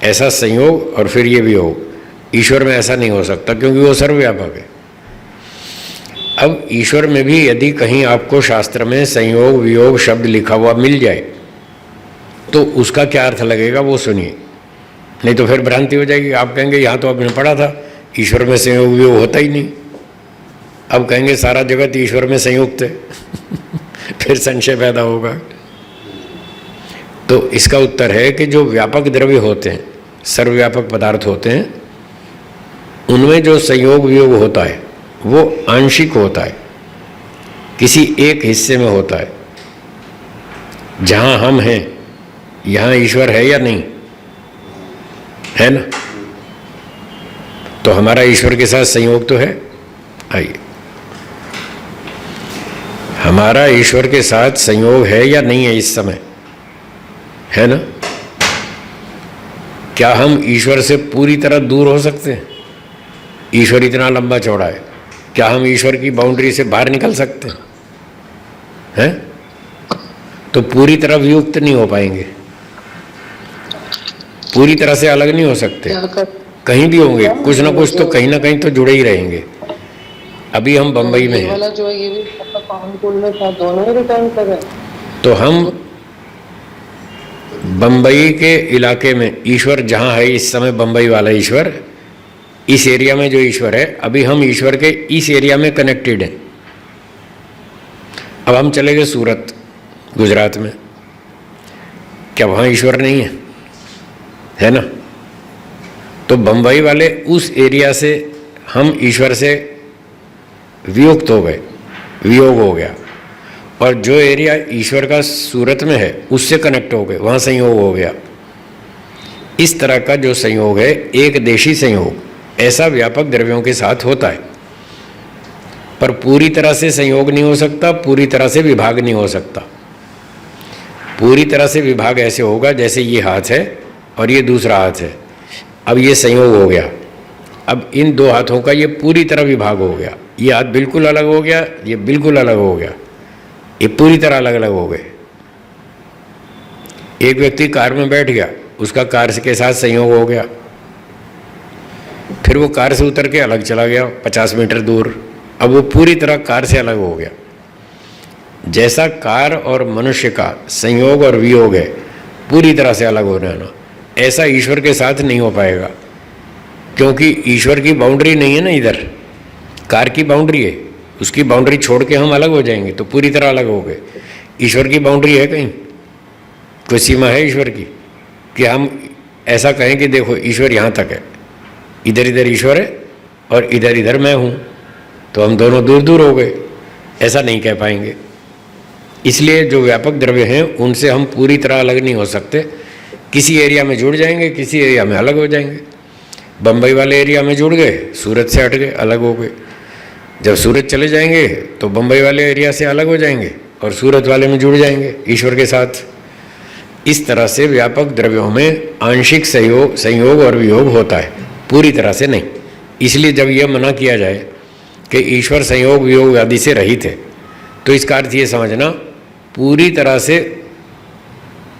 Speaker 1: ऐसा संयोग और फिर ये वियोग। ईश्वर में ऐसा नहीं हो सकता, क्योंकि वो सर्वव्यापक है। अब ईश्वर में भी यदि कहीं आपको शास्त्र में संयोग वियोग शब्द लिखा हुआ मिल जाए, तो उसका क्या अर्थ लगेगा वो सुनिए, नहीं तो फिर भ्रांति हो जाएगी। आप कहेंगे यहाँ तो आपने पढ़ा था ईश्वर में संयोग वियोग होता ही नहीं, अब कहेंगे सारा जगत ईश्वर में संयुक्त है फिर संशय पैदा होगा। तो इसका उत्तर है कि जो व्यापक द्रव्य होते हैं, सर्वव्यापक पदार्थ होते हैं, उनमें जो संयोग वियोग होता है वो आंशिक होता है, किसी एक हिस्से में होता है। जहाँ हम हैं यहाँ ईश्वर है या नहीं है ना, तो हमारा ईश्वर के साथ संयोग तो है। आइए, हमारा ईश्वर के साथ संयोग है या नहीं है इस समय, है ना? क्या हम ईश्वर से पूरी तरह दूर हो सकते हैं? ईश्वर इतना लंबा चौड़ा है, क्या हम ईश्वर की बाउंड्री से बाहर निकल सकते हैं? हैं? तो पूरी तरह वियुक्त नहीं हो पाएंगे, पूरी तरह से अलग नहीं हो सकते, कहीं भी होंगे, कुछ ना कुछ तो कहीं ना कहीं तो जुड़े ही रहेंगे। अभी हम बंबई में हैं,
Speaker 4: जो है ये भी पावनकुंड में था, दोनों ही रिटर्न कर रहे हैं।
Speaker 1: तो हम बंबई के इलाके में ईश्वर जहाँ है इस समय, बंबई वाला ईश्वर, इस एरिया में जो ईश्वर है, अभी हम ईश्वर के इस एरिया में कनेक्टेड हैं। अब हम चले गए सूरत, गुजरात में, क्या वहाँ ईश्वर नहीं है ना? तो बंबई वाले उस एरिया से हम ईश्वर से वियुक्त हो गए, वियोग हो गया, और जो एरिया ईश्वर का सूरत में है उससे कनेक्ट हो गए, वहाँ संयोग हो गया। इस तरह का जो संयोग है, एक देशी संयोग, ऐसा व्यापक द्रव्यों के साथ होता है, पर पूरी तरह से संयोग नहीं हो सकता, पूरी तरह से विभाग नहीं हो सकता। पूरी तरह से विभाग ऐसे होगा जैसे ये हाथ है और ये दूसरा हाथ है, अब ये संयोग हो गया, अब इन दो हाथों का ये पूरी तरह विभाग हो गया, ये हाथ बिल्कुल अलग हो गया, ये बिल्कुल अलग हो गया, ये पूरी तरह अलग अलग हो गए। एक व्यक्ति कार में बैठ गया, उसका कार के साथ संयोग हो गया, फिर वो कार से उतर के अलग चला गया 50 मीटर दूर, अब वो पूरी तरह कार से अलग हो गया। जैसा कार और मनुष्य का संयोग और वियोग है, पूरी तरह से अलग हो रहना, ऐसा ईश्वर के साथ नहीं हो पाएगा, क्योंकि ईश्वर की बाउंड्री नहीं है ना, इधर कार की बाउंड्री है, उसकी बाउंड्री छोड़ के हम अलग हो जाएंगे तो पूरी तरह अलग हो गए। ईश्वर की बाउंड्री है कहीं, कोई सीमा है ईश्वर की कि हम ऐसा कहें कि देखो ईश्वर यहाँ तक है, इधर इधर ईश्वर है और इधर इधर मैं हूँ, तो हम दोनों दूर दूर हो गए, ऐसा नहीं कह पाएंगे। इसलिए जो व्यापक द्रव्य हैं उनसे हम पूरी तरह अलग नहीं हो सकते, किसी एरिया में जुड़ जाएंगे, किसी एरिया में अलग हो जाएंगे। बम्बई वाले एरिया में जुड़ गए, सूरत से हट गए, अलग हो गए। जब सूरत चले जाएंगे तो बम्बई वाले एरिया से अलग हो जाएंगे और सूरत वाले में जुड़ जाएंगे ईश्वर के साथ। इस तरह से व्यापक द्रव्यों में आंशिक संयोग और वियोग होता है, पूरी तरह से नहीं। इसलिए जब यह मना किया जाए कि ईश्वर संयोग वियोग आदि से रहित है, तो इसका अर्थ ये समझना पूरी तरह से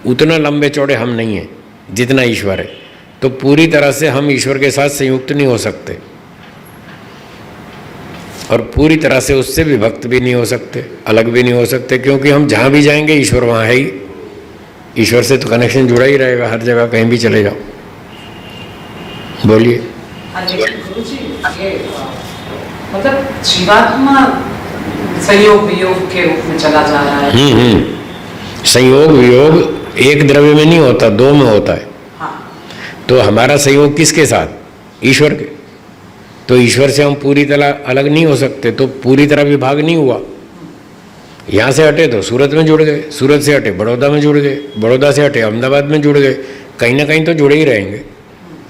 Speaker 1: उतना लंबे चौड़े हम नहीं हैं जितना ईश्वर है, तो पूरी तरह से हम ईश्वर के साथ संयुक्त नहीं हो सकते और पूरी तरह से उससे विभक्त भी नहीं हो सकते, अलग भी नहीं हो सकते, क्योंकि हम जहाँ भी जाएंगे ईश्वर वहाँ है ही। ईश्वर से तो कनेक्शन जुड़ा ही रहेगा हर जगह, कहीं भी चले जाओ। बोलिए।
Speaker 2: हाँ, लेकिन गुरुजी ये मतलब जीवात्मा संयोग वियोग के रूप में चला जा रहा है।
Speaker 1: संयोग वियोग एक द्रव्य में नहीं होता, दो में होता है।
Speaker 2: हाँ।
Speaker 1: तो हमारा संयोग किसके साथ? ईश्वर के। तो ईश्वर से हम पूरी तरह अलग नहीं हो सकते, तो पूरी तरह विभाग नहीं हुआ। यहाँ से हटे तो सूरत में जुड़ गए, सूरत से हटे बड़ौदा में जुड़ गए, बड़ौदा से हटे अहमदाबाद में जुड़ गए, कहीं ना कहीं तो जुड़े ही रहेंगे।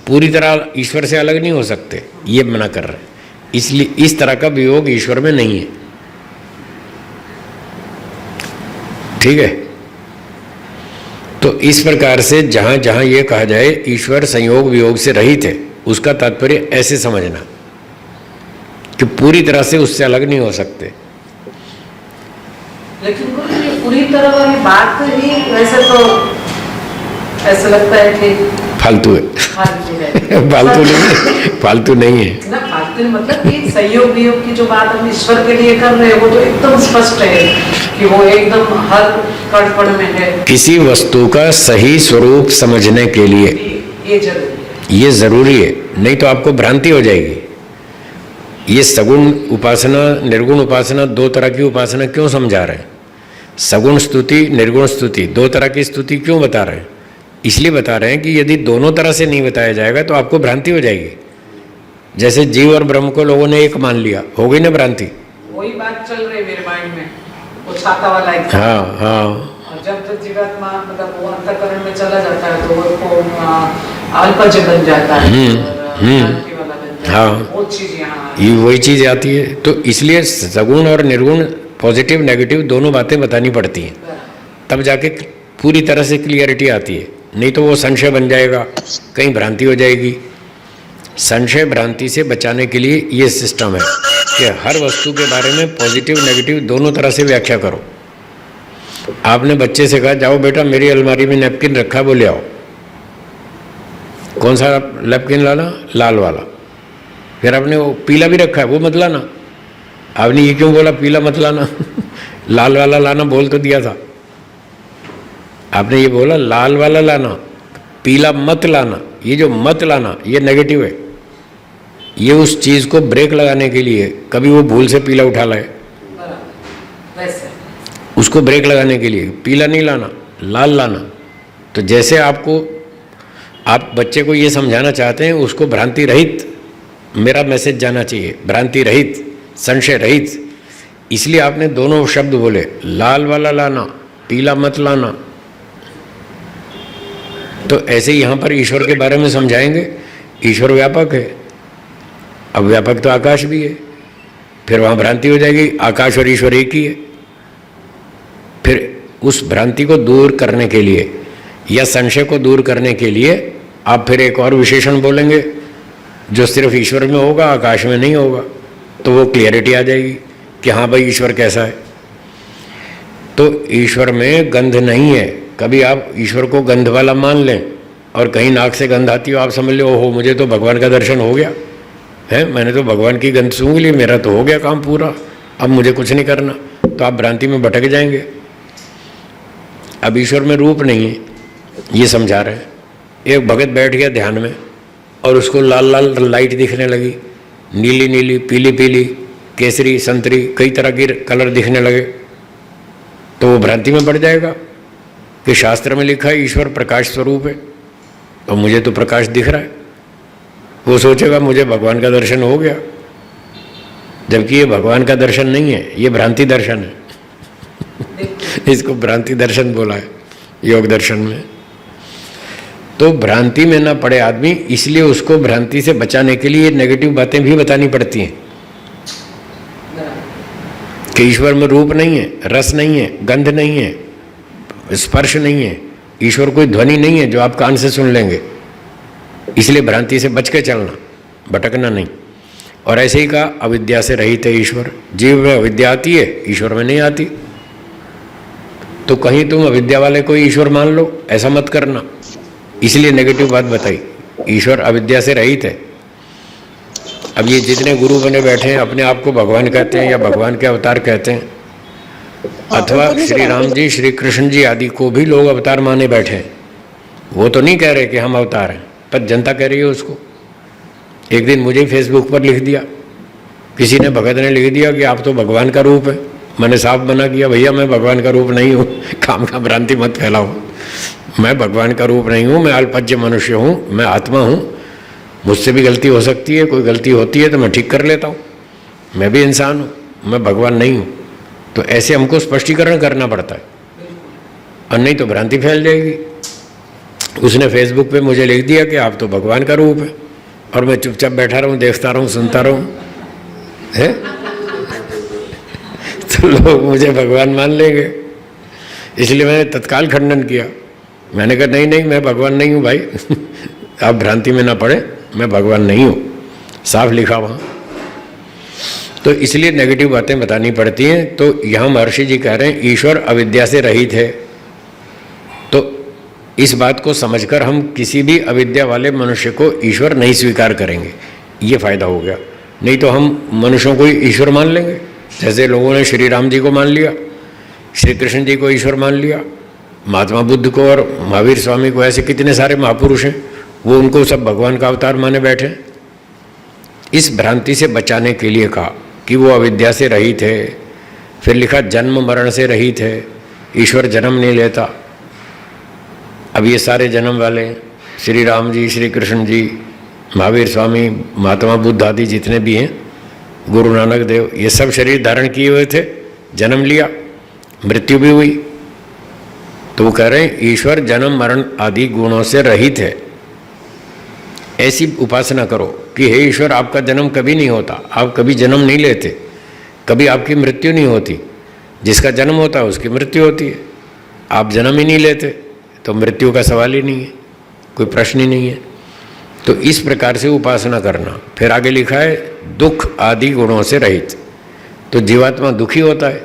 Speaker 1: पूरी तरह ईश्वर से अलग नहीं हो सकते, ये मना कर रहे हैं। इसलिए इस तरह का वियोग ईश्वर में नहीं है। ठीक है। तो इस प्रकार से जहाँ जहाँ ये कहा जाए ईश्वर संयोग वियोग से रहित है, उसका तात्पर्य ऐसे समझना कि पूरी तरह से उससे अलग नहीं हो सकते।
Speaker 2: लेकिन गुरु ये पूरी तरह वाली बात ही वैसे तो ऐसा लगता है कि
Speaker 1: फालतू है।
Speaker 2: फालतू है।
Speaker 1: फालतू नहीं, फालतू नहीं है
Speaker 2: ना, फालतू नहीं, मतलब कि संयोग वियोग की जो बात हम ईश्वर के लिए कर रहे हैं वो तो एकदम स्पष्ट है कि वो एकदम हर कण में है।
Speaker 1: किसी वस्तु का सही स्वरूप समझने के लिए
Speaker 2: ये जरूरी है,
Speaker 1: ये जरूरी है, नहीं तो आपको भ्रांति हो जाएगी। ये सगुण उपासना निर्गुण उपासना दो तरह की उपासना क्यों समझा रहे हैं? सगुण स्तुति निर्गुण स्तुति दो तरह की स्तुति क्यों बता रहे हैं? इसलिए बता रहे हैं कि यदि दोनों तरह से नहीं बताया जाएगा तो आपको भ्रांति हो जाएगी। जैसे जीव और ब्रह्म को लोगों ने एक मान लिया, हो गई ना भ्रांति।
Speaker 2: वही बात चल रही है मेरे माइंड में, वो छाता वाला एग्जाम्पल।
Speaker 1: हाँ हाँ।
Speaker 2: और जब तक जीवात्मा मतलब वो अंतःकरण में चला जाता है तो वो अल्पज बन जाता है और भ्रांति वाला बन जाता है।
Speaker 1: हाँ,
Speaker 2: वो चीज यहाँ
Speaker 1: ये वही चीज़ आती है। तो इसलिए सगुण और निर्गुण पॉजिटिव नेगेटिव दोनों बातें बतानी पड़ती हैं, तब जाके पूरी तरह से क्लियरिटी आती है। नहीं तो वो संशय बन जाएगा, कहीं भ्रांति हो जाएगी। संशय भ्रांति से बचाने के लिए ये सिस्टम है कि हर वस्तु के बारे में पॉजिटिव नेगेटिव दोनों तरह से व्याख्या करो। आपने बच्चे से कहा जाओ बेटा मेरी अलमारी में नैपकिन रखा, वो ले आओ। कौन सा नैपकिन लाना? लाल वाला। फिर आपने वो पीला भी रखा है, वो मत लाना। आपने ये क्यों बोला पीला मत लाना? लाल वाला लाना बोल तो दिया था। आपने ये बोला लाल वाला लाना, पीला मत लाना। ये जो मत लाना ये नेगेटिव है। ये उस चीज़ को ब्रेक लगाने के लिए, कभी वो भूल से पीला उठा लाए,
Speaker 2: वैसे
Speaker 1: उसको ब्रेक लगाने के लिए पीला नहीं लाना, लाल लाना। तो जैसे आप बच्चे को ये समझाना चाहते हैं, उसको भ्रांति रहित मेरा मैसेज जाना चाहिए, भ्रांति रहित, संशय रहित। इसलिए आपने दोनों शब्द बोले, लाल वाला लाना, पीला मत लाना। तो ऐसे यहाँ पर ईश्वर के बारे में समझाएंगे। ईश्वर व्यापक है, अब व्यापक तो आकाश भी है, फिर वहाँ भ्रांति हो जाएगी, आकाश और ईश्वर एक ही है। फिर उस भ्रांति को दूर करने के लिए या संशय को दूर करने के लिए आप फिर एक और विशेषण बोलेंगे जो सिर्फ ईश्वर में होगा, आकाश में नहीं होगा। तो वो क्लियरिटी आ जाएगी कि हाँ भाई ईश्वर कैसा है। तो ईश्वर में गंध नहीं है। कभी आप ईश्वर को गंध वाला मान लें और कहीं नाक से गंध आती हो, आप समझ लो ओहो मुझे तो भगवान का दर्शन हो गया है, मैंने तो भगवान की गंध सूंघ ली, मेरा तो हो गया काम पूरा, अब मुझे कुछ नहीं करना। तो आप भ्रांति में भटक जाएंगे। अब ईश्वर में रूप नहीं है, ये समझा रहे हैं। एक भगत बैठ गया ध्यान में और उसको लाल लाल लाइट दिखने लगी, नीली नीली, पीली पीली, केसरी, संतरी, कई तरह के कलर दिखने लगे। तो वो भ्रांति में पड़ जाएगा कि शास्त्र में लिखा है ईश्वर प्रकाश स्वरूप है और मुझे तो प्रकाश दिख रहा है। वो सोचेगा मुझे भगवान का दर्शन हो गया, जबकि ये भगवान का दर्शन नहीं है, ये भ्रांति दर्शन है। इसको भ्रांति दर्शन बोला है योग दर्शन में। तो भ्रांति में ना पड़े आदमी, इसलिए उसको भ्रांति से बचाने के लिए नेगेटिव बातें भी बतानी पड़ती हैं कि ईश्वर में रूप नहीं है, रस नहीं है, गंध नहीं है, स्पर्श नहीं है, ईश्वर कोई ध्वनि नहीं है जो आप कान से सुन लेंगे, इसलिए भ्रांति से बच के चलना, भटकना नहीं। और ऐसे ही कहा अविद्या से रहित है ईश्वर। जीव में अविद्या आती है, ईश्वर में नहीं आती। तो कहीं तुम अविद्या वाले को ईश्वर मान लो, ऐसा मत करना। इसलिए नेगेटिव बात बताई, ईश्वर अविद्या से रहित है। अब ये जितने गुरु बने बैठे हैं अपने आप को भगवान कहते हैं या भगवान के अवतार कहते हैं, अथवा श्री राम जी, श्री कृष्ण जी आदि को भी लोग अवतार माने बैठे हैं। वो तो नहीं कह रहे कि हम अवतार हैं, पर जनता कह रही है उसको। एक दिन मुझे फेसबुक पर लिख दिया, किसी ने, भगत ने लिख दिया कि आप तो भगवान का रूप है। मैंने साफ मना किया, भैया मैं भगवान का रूप नहीं हूँ, काम का भ्रांति मत फैलाओ। मैं भगवान का रूप नहीं हूँ, मैं अल्पज्य मनुष्य हूँ, मैं आत्मा हूँ। मुझसे भी गलती हो सकती है, कोई गलती होती है तो मैं ठीक कर लेता हूँ, मैं भी इंसान हूँ, मैं भगवान नहीं हूँ। तो ऐसे हमको स्पष्टीकरण करना पड़ता है, और नहीं तो भ्रांति फैल जाएगी। उसने फेसबुक पे मुझे लिख दिया कि आप तो भगवान का रूप है, और मैं चुपचाप बैठा रहूँ, देखता रहूँ, सुनता रहूँ, है तो लोग मुझे भगवान मान लेंगे। इसलिए मैंने तत्काल खंडन किया। मैंने कहा नहीं नहीं, मैं भगवान नहीं हूँ भाई आप भ्रांति में ना पड़े, मैं भगवान नहीं हूँ, साफ लिखा वहाँ। तो इसलिए नेगेटिव बातें बतानी पड़ती हैं। तो यहाँ महर्षि जी कह रहे हैं ईश्वर अविद्या से रहित है। तो इस बात को समझकर हम किसी भी अविद्या वाले मनुष्य को ईश्वर नहीं स्वीकार करेंगे, ये फायदा हो गया। नहीं तो हम मनुष्यों को ईश्वर मान लेंगे, जैसे लोगों ने श्री राम जी को मान लिया, श्री कृष्ण जी को ईश्वर मान लिया, महात्मा बुद्ध को और महावीर स्वामी को, ऐसे कितने सारे महापुरुष हैं, वो उनको सब भगवान का अवतार माने बैठे। इस भ्रांति से बचाने के लिए कहा कि वो अविद्या से रहित है। फिर लिखा जन्म मरण से रहित है, ईश्वर जन्म नहीं लेता। अब ये सारे जन्म वाले श्री राम जी, श्री कृष्ण जी, महावीर स्वामी, महात्मा बुद्ध आदि जितने भी हैं, गुरु नानक देव, ये सब शरीर धारण किए हुए थे, जन्म लिया, मृत्यु भी हुई। तो वो कह रहे हैं ईश्वर जन्म मरण आदि गुणों से रहित है। ऐसी उपासना करो कि हे ईश्वर आपका जन्म कभी नहीं होता, आप कभी जन्म नहीं लेते, कभी आपकी मृत्यु नहीं होती। जिसका जन्म होता है उसकी मृत्यु होती है, आप जन्म ही नहीं लेते तो मृत्यु का सवाल ही नहीं है, कोई प्रश्न ही नहीं है। तो इस प्रकार से उपासना करना। फिर आगे लिखा है दुख आदि गुणों से रहित। तो जीवात्मा दुखी होता है,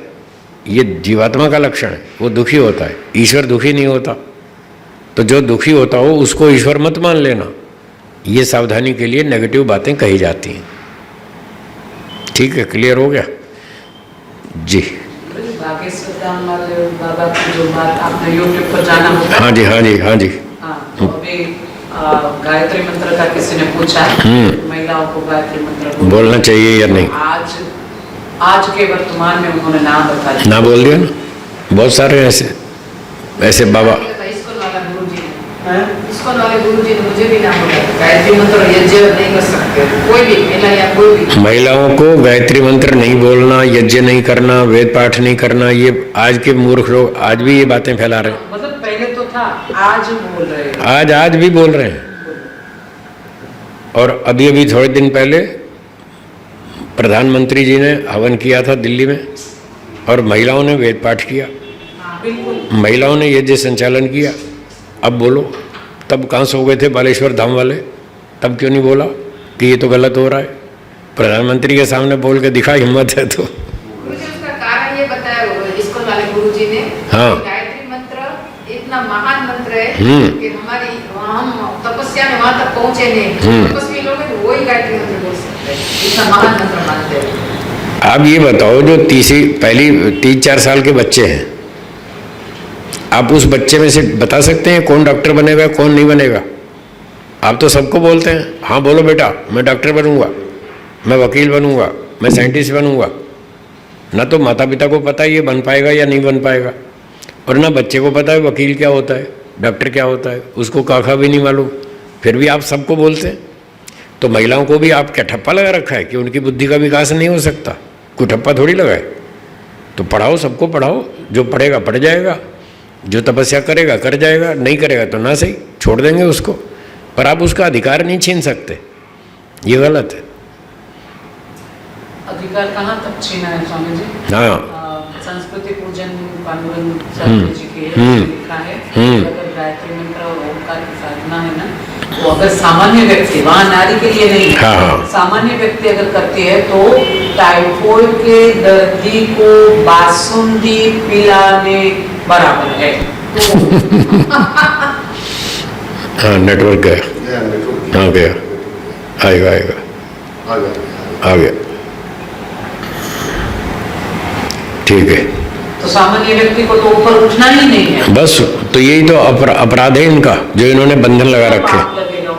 Speaker 1: ये जीवात्मा का लक्षण है, वो दुखी होता है, ईश्वर दुखी नहीं होता। तो जो दुखी होता हो उसको ईश्वर मत मान लेना। ये सावधानी के लिए नेगेटिव बातें कही जाती हैं। ठीक है, क्लियर हो गया जी।
Speaker 2: बागेश्वर धाम वाले बाबा की जो बात आपने यूट्यूब पर जाना होगा।
Speaker 1: हाँ जी, हाँ जी, हाँ जी।
Speaker 2: हाँ, तो अभी गायत्री मंत्र का किसी ने पूछा, महिलाओं को गायत्री मंत्र
Speaker 1: बोलना चाहिए या नहीं।
Speaker 2: आज के वर्तमान में उन्होंने नाम बता दिया,
Speaker 1: ना बोल दिया ना, बहुत सारे ऐसे बाबा।
Speaker 3: इस्कॉन वाले गुरुजी ने मुझे भी नाम बताया, गायत्री मंत्र यज्ञ नहीं कर सकते कोई भी महिला या कोई भी।
Speaker 1: महिलाओं को गायत्री मंत्र नहीं बोलना, यज्ञ नहीं करना, वेद पाठ नहीं करना, ये आज के मूर्ख लोग आज भी ये बातें फैला रहे हैं।
Speaker 2: मतलब पहले तो था, आज बोल रहे हैं,
Speaker 1: आज भी बोल रहे हैं। और अभी अभी थोड़े दिन पहले प्रधानमंत्री जी ने हवन किया था दिल्ली में, और महिलाओं ने वेद पाठ किया, महिलाओं ने यज्ञ संचालन किया। अब बोलो, तब कहाँ सो गए थे बालेश्वर धाम वाले? तब क्यों नहीं बोला कि ये तो गलत हो रहा है? प्रधानमंत्री के सामने बोल के दिखा, हिम्मत है तो।
Speaker 3: गुरुजी उसका कारण ये बताया इस्कॉन वाले गुरुजी ने,
Speaker 1: हाँ,
Speaker 3: गायत्री मंत्र इतना महान मंत्र है कि हमारी हम तपस्या में वहां तक पहुंचे नहीं, तपस्वी लोग हैं तो वही गायत्री मंत्र बोल सकते हैं, इतना महान मंत्र मानते हैं।
Speaker 1: आप ये बताओ, जो 3-4 साल के बच्चे हैं, आप उस बच्चे में से बता सकते हैं कौन डॉक्टर बनेगा कौन नहीं बनेगा? आप तो सबको बोलते हैं, हाँ बोलो बेटा मैं डॉक्टर बनूंगा, मैं वकील बनूंगा, मैं साइंटिस्ट बनूंगा। ना तो माता पिता को पता है ये बन पाएगा या नहीं बन पाएगा, और ना बच्चे को पता है वकील क्या होता है, डॉक्टर क्या होता है, उसको काखा भी नहीं मालूम, फिर भी आप सबको बोलते हैं। तो महिलाओं को भी आप क्या ठप्पा लगा रखा है कि उनकी बुद्धि का विकास नहीं हो सकता? कोई ठप्पा थोड़ी लगाए। तो पढ़ाओ, सबको पढ़ाओ, जो पढ़ेगा पढ़ जाएगा, जो तपस्या करेगा कर जाएगा, नहीं करेगा तो ना सही, छोड़ देंगे उसको। पर आप उसका अधिकार नहीं छीन सकते, ये गलत है।
Speaker 2: अधिकार कहाँ तक छीना है स्वामी जी?
Speaker 1: हाँ,
Speaker 2: सांस्कृतिक पूजन पांडुरंग चार्य जी के लिखा है कि अगर गायत्री मंत्र और ओंकार की साधना है ना, तो अगर सामान्य व्यक्ति, वहाँ नारी के लिए नहीं, सामान्य व्यक्ति अगर करती है तो टाइफॉइड के दर्दी को बासुंदी पिलाने बराबर है।
Speaker 1: हाँ, नेटवर्क गया, हाँ गया, आएगा आ गया, ठीक है।
Speaker 2: तो सामान्य व्यक्ति को तो ऊपर उठना ही नहीं है।
Speaker 1: बस तो यही तो अपराध है इनका, जो इन्होंने बंधन लगा रखे।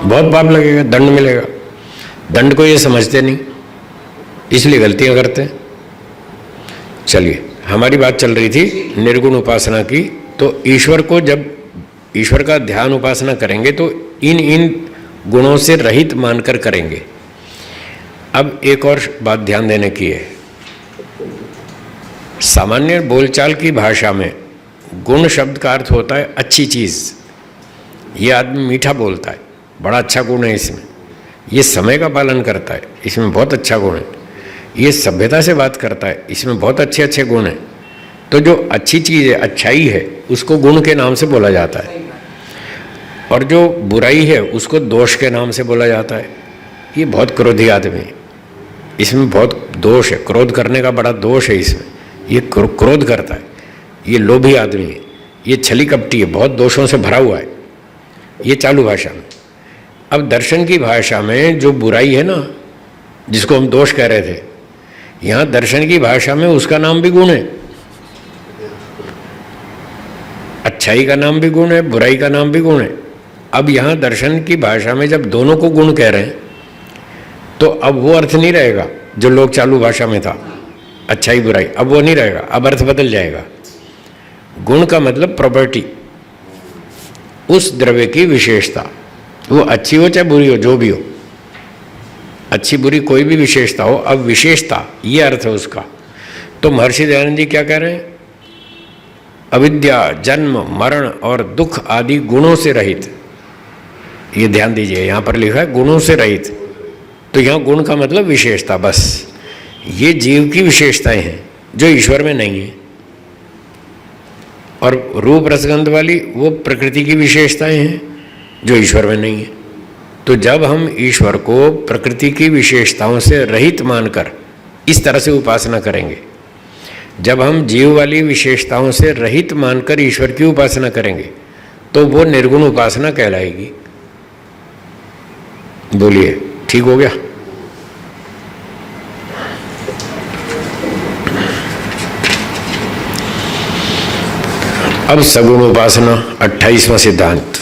Speaker 1: बहुत पाप लगेगा, दंड मिलेगा। दंड को ये समझते नहीं, इसलिए गलतियां करते हैं। चलिए, हमारी बात चल रही थी निर्गुण उपासना की। तो ईश्वर को जब ईश्वर का ध्यान उपासना करेंगे तो इन गुणों से रहित मानकर करेंगे। अब एक और बात ध्यान देने की है। सामान्य बोलचाल की भाषा में गुण शब्द का अर्थ होता है अच्छी चीज़। ये आदमी मीठा बोलता है, बड़ा अच्छा गुण है इसमें, ये समय का पालन करता है, इसमें बहुत अच्छा गुण है, ये सभ्यता से बात करता है, इसमें बहुत अच्छे अच्छे गुण हैं। तो जो अच्छी चीज़ है, अच्छाई है, उसको गुण के नाम से बोला जाता है, और जो बुराई है उसको दोष के नाम से बोला जाता है। ये बहुत क्रोधी आदमी है, इसमें बहुत दोष है, क्रोध करने का बड़ा दोष है इसमें। ये क्रोध करता है, ये लोभी आदमी है, ये छली कपटी है, बहुत दोषों से भरा हुआ है। ये चालू भाषा में। अब दर्शन की भाषा में जो बुराई है ना, जिसको हम दोष कह रहे थे, यहाँ दर्शन की भाषा में उसका नाम भी गुण है। अच्छाई का नाम भी गुण है, बुराई का नाम भी गुण है। अब यहाँ दर्शन की भाषा में जब दोनों को गुण कह रहे हैं, तो अब वो अर्थ नहीं रहेगा जो लोग चालू भाषा में था, अच्छाई बुराई, अब वो नहीं रहेगा, अब अर्थ बदल जाएगा। गुण का मतलब प्रॉपर्टी, उस द्रव्य की विशेषता, वो अच्छी हो चाहे बुरी हो, जो भी हो, अच्छी बुरी कोई भी विशेषता हो, अब विशेषता ये अर्थ है उसका। तो महर्षि दयानंद जी क्या कह रहे हैं? अविद्या, जन्म, मरण और दुख आदि गुणों से रहित। ये ध्यान दीजिए, यहाँ पर लिखा है गुणों से रहित। तो यहाँ गुण का मतलब विशेषता, बस ये जीव की विशेषताएं हैं जो ईश्वर में नहीं है। और रूप रसगंध वाली वो प्रकृति की विशेषताएं हैं जो ईश्वर में नहीं है। तो जब हम ईश्वर को प्रकृति की विशेषताओं से रहित मानकर इस तरह से उपासना करेंगे, जब हम जीव वाली विशेषताओं से रहित मानकर ईश्वर की उपासना करेंगे, तो वो निर्गुण उपासना कहलाएगी। बोलिए, ठीक हो गया? अब सगुण उपासना, 28वां सिद्धांत,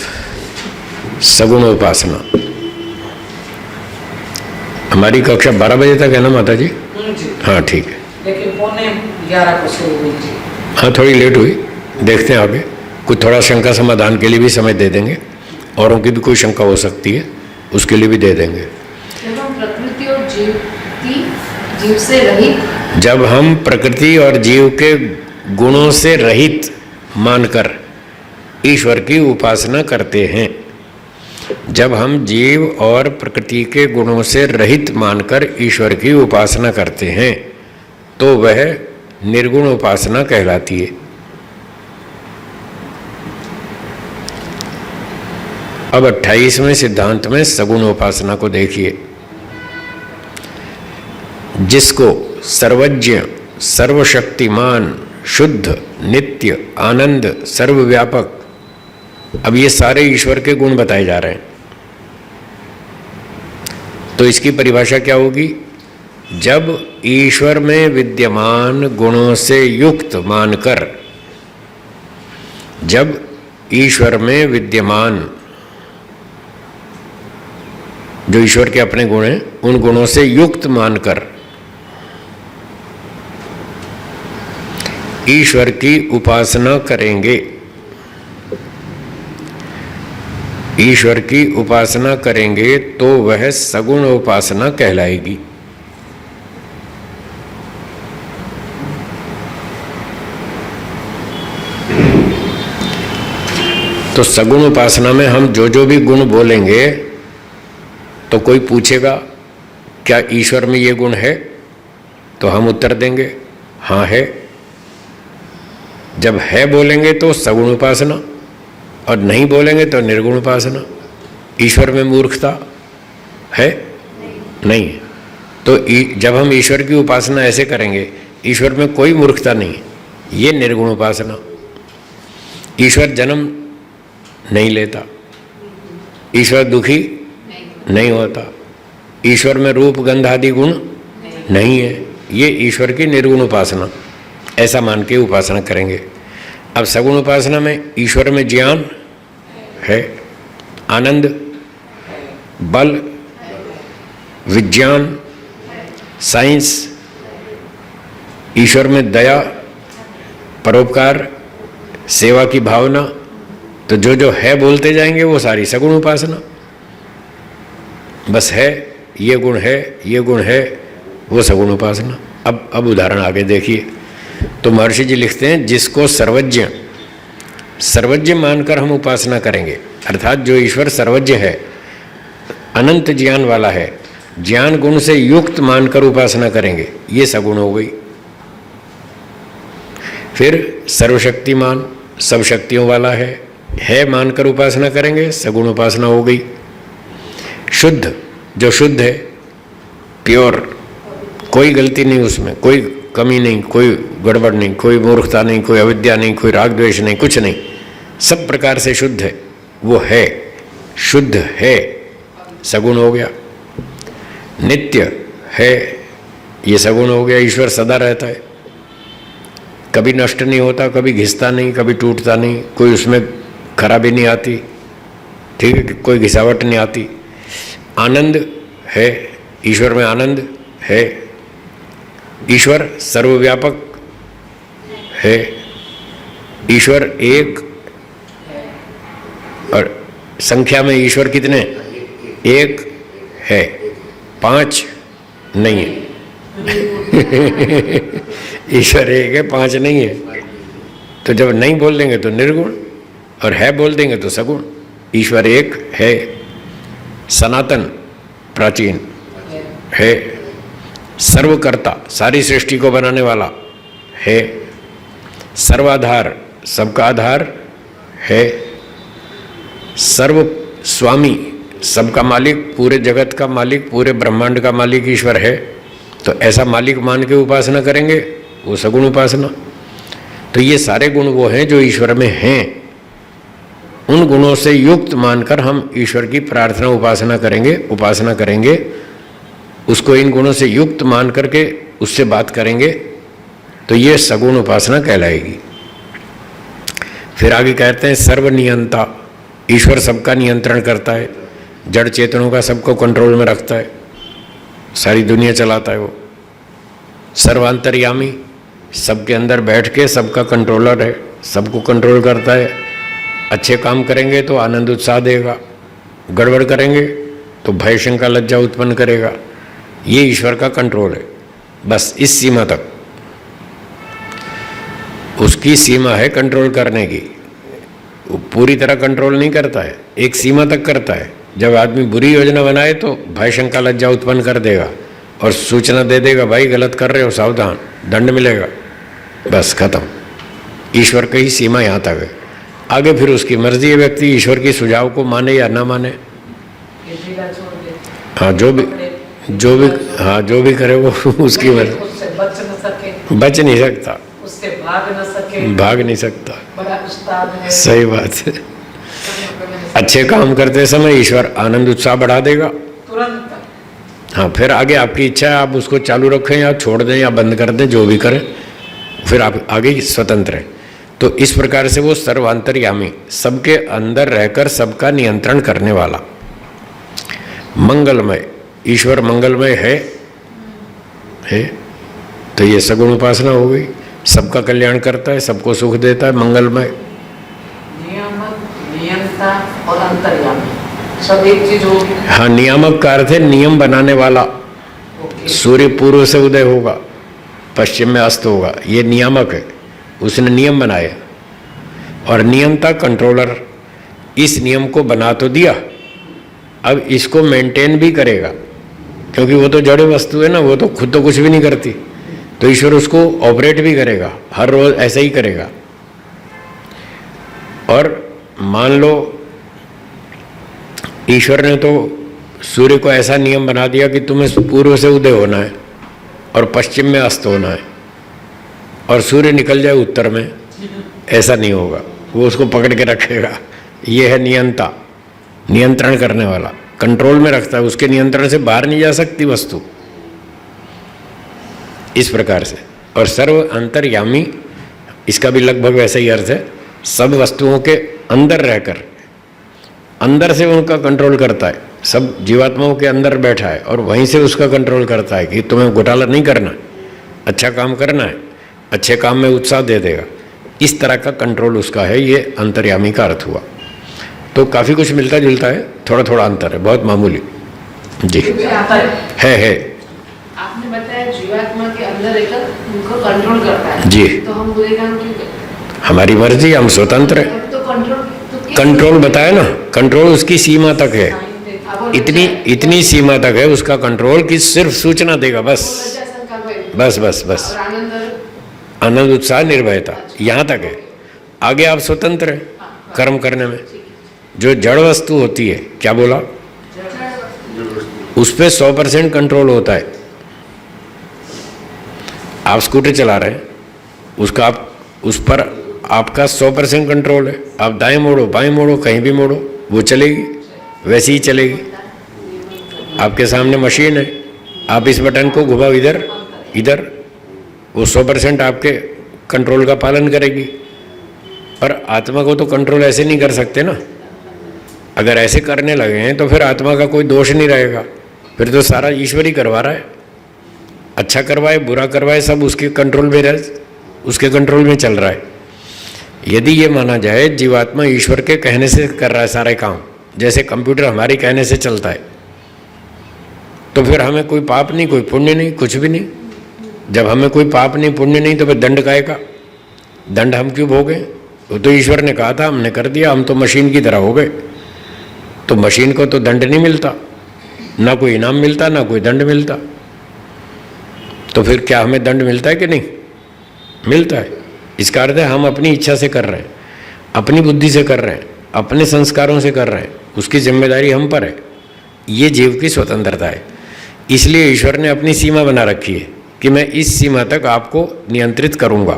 Speaker 1: सगुण उपासना। हमारी कक्षा 12 बजे तक है ना माता जी? हाँ ठीक है,
Speaker 2: लेकिन 11:15 को शुरू हुई थी।
Speaker 1: हाँ थोड़ी लेट हुई, देखते हैं आगे। कुछ थोड़ा शंका समाधान के लिए भी समय दे देंगे, औरों की भी कोई शंका हो सकती है उसके लिए भी दे देंगे।
Speaker 3: जब हम प्रकृति और जीव से रहित,
Speaker 1: जब हम प्रकृति और जीव के गुणों से रहित मानकर ईश्वर की उपासना करते हैं, जब हम जीव और प्रकृति के गुणों से रहित मानकर ईश्वर की उपासना करते हैं, तो वह निर्गुण उपासना कहलाती है। अब 28वें सिद्धांत में सगुण उपासना को देखिए। जिसको सर्वज्ञ, सर्वशक्तिमान, शुद्ध, नित्य, आनंद, सर्वव्यापक, अब ये सारे ईश्वर के गुण बताए जा रहे हैं। तो इसकी परिभाषा क्या होगी? जब ईश्वर में विद्यमान गुणों से युक्त मानकर, जब ईश्वर में विद्यमान जो ईश्वर के अपने गुण हैं, उन गुणों से युक्त मानकर ईश्वर की उपासना करेंगे, ईश्वर की उपासना करेंगे, तो वह सगुण उपासना कहलाएगी। तो सगुण उपासना में हम जो भी गुण बोलेंगे, तो कोई पूछेगा क्या ईश्वर में ये गुण है, तो हम उत्तर देंगे हाँ है। जब है बोलेंगे तो सगुण उपासना, और नहीं बोलेंगे तो निर्गुण उपासना। ईश्वर में मूर्खता है? नहीं है। तो जब हम ईश्वर की उपासना ऐसे करेंगे, ईश्वर में कोई मूर्खता नहीं है, ये निर्गुण उपासना। ईश्वर जन्म नहीं लेता, ईश्वर दुखी नहीं होता, ईश्वर में रूप गंध आदि गुण नहीं है, ये ईश्वर की निर्गुण उपासना, ऐसा मान के उपासना करेंगे। अब सगुण उपासना में ईश्वर में ज्ञान है, आनंद, बल, विज्ञान, साइंस, ईश्वर में दया, परोपकार, सेवा की भावना। तो जो जो है बोलते जाएंगे वो सारी सगुण उपासना। बस है, ये गुण है, ये गुण है, वो सगुण उपासना। अब उदाहरण आगे देखिए। तो महर्षि जी लिखते हैं, जिसको सर्वज्ञ सर्वज्ञ मानकर हम उपासना करेंगे, अर्थात जो ईश्वर सर्वज्ञ है, अनंत ज्ञान वाला है, ज्ञान गुण से युक्त मानकर उपासना करेंगे, ये सगुण हो गई। फिर सर्वशक्तिमान, सब शक्तियों वाला है मानकर उपासना करेंगे, सगुण उपासना हो गई। शुद्ध, जो शुद्ध है, प्योर, कोई गलती नहीं उसमें, कोई कमी नहीं, कोई गड़बड़ नहीं, कोई मूर्खता नहीं, कोई अविद्या नहीं, कोई राग द्वेष नहीं, कुछ नहीं, सब प्रकार से शुद्ध है, वो है, शुद्ध है, सगुण हो गया। नित्य है, ये सगुण हो गया। ईश्वर सदा रहता है, कभी नष्ट नहीं होता, कभी घिसता नहीं, कभी टूटता नहीं, कोई उसमें खराबी नहीं आती, ठीक है, कोई घिसावट नहीं आती। आनंद है, ईश्वर में आनंद है। ईश्वर सर्वव्यापक है, ईश्वर एक, और संख्या में ईश्वर कितने? एक है, 5 नहीं है। ईश्वर एक है, 5 नहीं है। तो जब नहीं बोल देंगे तो निर्गुण, और है बोल देंगे तो सगुण। ईश्वर एक है, सनातन, प्राचीन है, सर्वकर्ता, सारी सृष्टि को बनाने वाला है, सर्वाधार, सबका आधार है, सर्व स्वामी, सबका मालिक, पूरे जगत का मालिक, पूरे ब्रह्मांड का मालिक ईश्वर है। तो ऐसा मालिक मान के उपासना करेंगे, वो सगुण उपासना। तो ये सारे गुण वो हैं जो ईश्वर में हैं, उन गुणों से युक्त मानकर हम ईश्वर की प्रार्थना उपासना करेंगे, उसको इन गुणों से युक्त मान करके उससे बात करेंगे, तो ये सगुण उपासना कहलाएगी। फिर आगे कहते हैं सर्वनियंता, ईश्वर सबका नियंत्रण करता है, जड़ चेतनों का सबको कंट्रोल में रखता है, सारी दुनिया चलाता है वो। सर्वांतर्यामी, सबके अंदर बैठ के सबका कंट्रोलर है, सबको कंट्रोल करता है। अच्छे काम करेंगे तो आनंद उत्साह देगा, गड़बड़ करेंगे तो भय शंका लज्जा उत्पन्न करेगा। ये ईश्वर का कंट्रोल है, बस इस सीमा तक उसकी सीमा है कंट्रोल करने की। वो पूरी तरह कंट्रोल नहीं करता है, एक सीमा तक करता है। जब आदमी बुरी योजना बनाए तो भय शंका लज्जा उत्पन्न कर देगा और सूचना दे देगा, भाई गलत कर रहे हो, सावधान, दंड मिलेगा, बस खत्म। ईश्वर की सीमा यहाँ तक है, आगे फिर उसकी मर्जी है, व्यक्ति ईश्वर की सुझाव को माने या ना माने। हाँ, जो भी करे वो उसकी मर्जी। बच नहीं सकता,
Speaker 2: उससे भाग न सके, बड़ा उस्ताद है।
Speaker 1: सही बात है। अच्छे काम करते समय ईश्वर आनंद उत्साह बढ़ा देगा
Speaker 2: तुरंत।
Speaker 1: हाँ, फिर आगे आपकी इच्छा है, आप उसको चालू रखें या छोड़ दें या बंद कर दें, जो भी करें, फिर आप आगे स्वतंत्र हैं। तो इस प्रकार से वो सर्वांतर्यामी, सबके अंदर रहकर सबका नियंत्रण करने वाला, मंगलमय, ईश्वर मंगलमय है। तो ये सगुण उपासना हो गई, सबका कल्याण करता है, सबको सुख देता है, मंगलमय।
Speaker 2: नियंता और अंतर्यामी सब एक चीज होगी।
Speaker 1: हाँ, नियामक का अर्थ है नियम बनाने वाला। सूर्य पूर्व से उदय होगा, पश्चिम में अस्त होगा, ये नियामक है, उसने नियम बनाया। और नियंता कंट्रोलर, इस नियम को बना तो दिया, अब इसको मेंटेन भी करेगा, क्योंकि वो तो जड़ वस्तु है ना, वो तो खुद तो कुछ भी नहीं करती, तो ईश्वर उसको ऑपरेट भी करेगा, हर रोज ऐसा ही करेगा। और मान लो ईश्वर ने तो सूर्य को ऐसा नियम बना दिया कि तुम्हें पूर्व से उदय होना है और पश्चिम में अस्त होना है, और सूर्य निकल जाए उत्तर में, ऐसा नहीं होगा, वो उसको पकड़ के रखेगा। ये है नियंता, नियंत्रण करने वाला, कंट्रोल में रखता है, उसके नियंत्रण से बाहर नहीं जा सकती वस्तु, इस प्रकार से। और सर्व अंतर्यामी, इसका भी लगभग वैसा ही अर्थ है, सब वस्तुओं के अंदर रहकर, अंदर से उनका कंट्रोल करता है, सब जीवात्माओं के अंदर बैठा है और वहीं से उसका कंट्रोल करता है कि तुम्हें घोटाला नहीं करना, अच्छा काम करना है, अच्छे काम में उत्साह दे देगा, इस तरह का कंट्रोल उसका है। ये अंतर्यामी का अर्थ हुआ। तो काफ़ी कुछ मिलता जुलता है, थोड़ा थोड़ा अंतर है, बहुत मामूली जी है।
Speaker 3: आपने बताया जीवात्मा के अंदर रहकर उनको कंट्रोल करता है
Speaker 1: जी।
Speaker 3: तो हम बुरे काम क्यों करते हैं?
Speaker 1: हमारी मर्जी, हम स्वतंत्र हैं।
Speaker 3: तो
Speaker 1: कंट्रोल बताया ना, कंट्रोल उसकी सीमा तक है, इतनी सीमा तक है उसका कंट्रोल कि सिर्फ सूचना देगा, बस बस बस बस। आनंद, उत्साह, निर्भयता, यहाँ तक है। आगे आप स्वतंत्र हैं कर्म करने में। जो जड़ वस्तु होती है, क्या बोला, उस पर 100% कंट्रोल होता है। आप स्कूटर चला रहे हैं, उसका आप उस पर आपका 100% कंट्रोल है। आप दाएं मोड़ो, बाएं मोड़ो, कहीं भी मोड़ो, वो चलेगी, वैसे ही चलेगी। आपके सामने मशीन है, आप इस बटन को घुमाओ इधर इधर, वो 100% आपके कंट्रोल का पालन करेगी। पर आत्मा को तो कंट्रोल ऐसे नहीं कर सकते ना। अगर ऐसे करने लगे हैं तो फिर आत्मा का कोई दोष नहीं रहेगा, फिर तो सारा ईश्वर ही करवा रहा है। अच्छा करवाए, बुरा करवाए, सब उसके कंट्रोल में रहे, उसके कंट्रोल में चल रहा है। यदि ये माना जाए जीवात्मा ईश्वर के कहने से कर रहा है सारे काम, जैसे कंप्यूटर हमारे कहने से चलता है, तो फिर हमें कोई पाप नहीं, कोई पुण्य नहीं, कुछ भी नहीं। जब हमें कोई पाप नहीं, पुण्य नहीं, तो फिर दंड काहे का? दंड हम क्यों भोगें? वो तो ईश्वर ने कहा था, हमने कर दिया, हम तो मशीन की तरह हो गए। तो मशीन को तो दंड नहीं मिलता, ना कोई इनाम मिलता, ना कोई दंड मिलता। तो फिर क्या हमें दंड मिलता है कि नहीं? मिलता है। इसका अर्थ है हम अपनी इच्छा से कर रहे हैं, अपनी बुद्धि से कर रहे हैं, अपने संस्कारों से कर रहे हैं, उसकी जिम्मेदारी हम पर है। ये जीव की स्वतंत्रता है। इसलिए ईश्वर ने अपनी सीमा बना रखी है कि मैं इस सीमा तक आपको नियंत्रित करूँगा,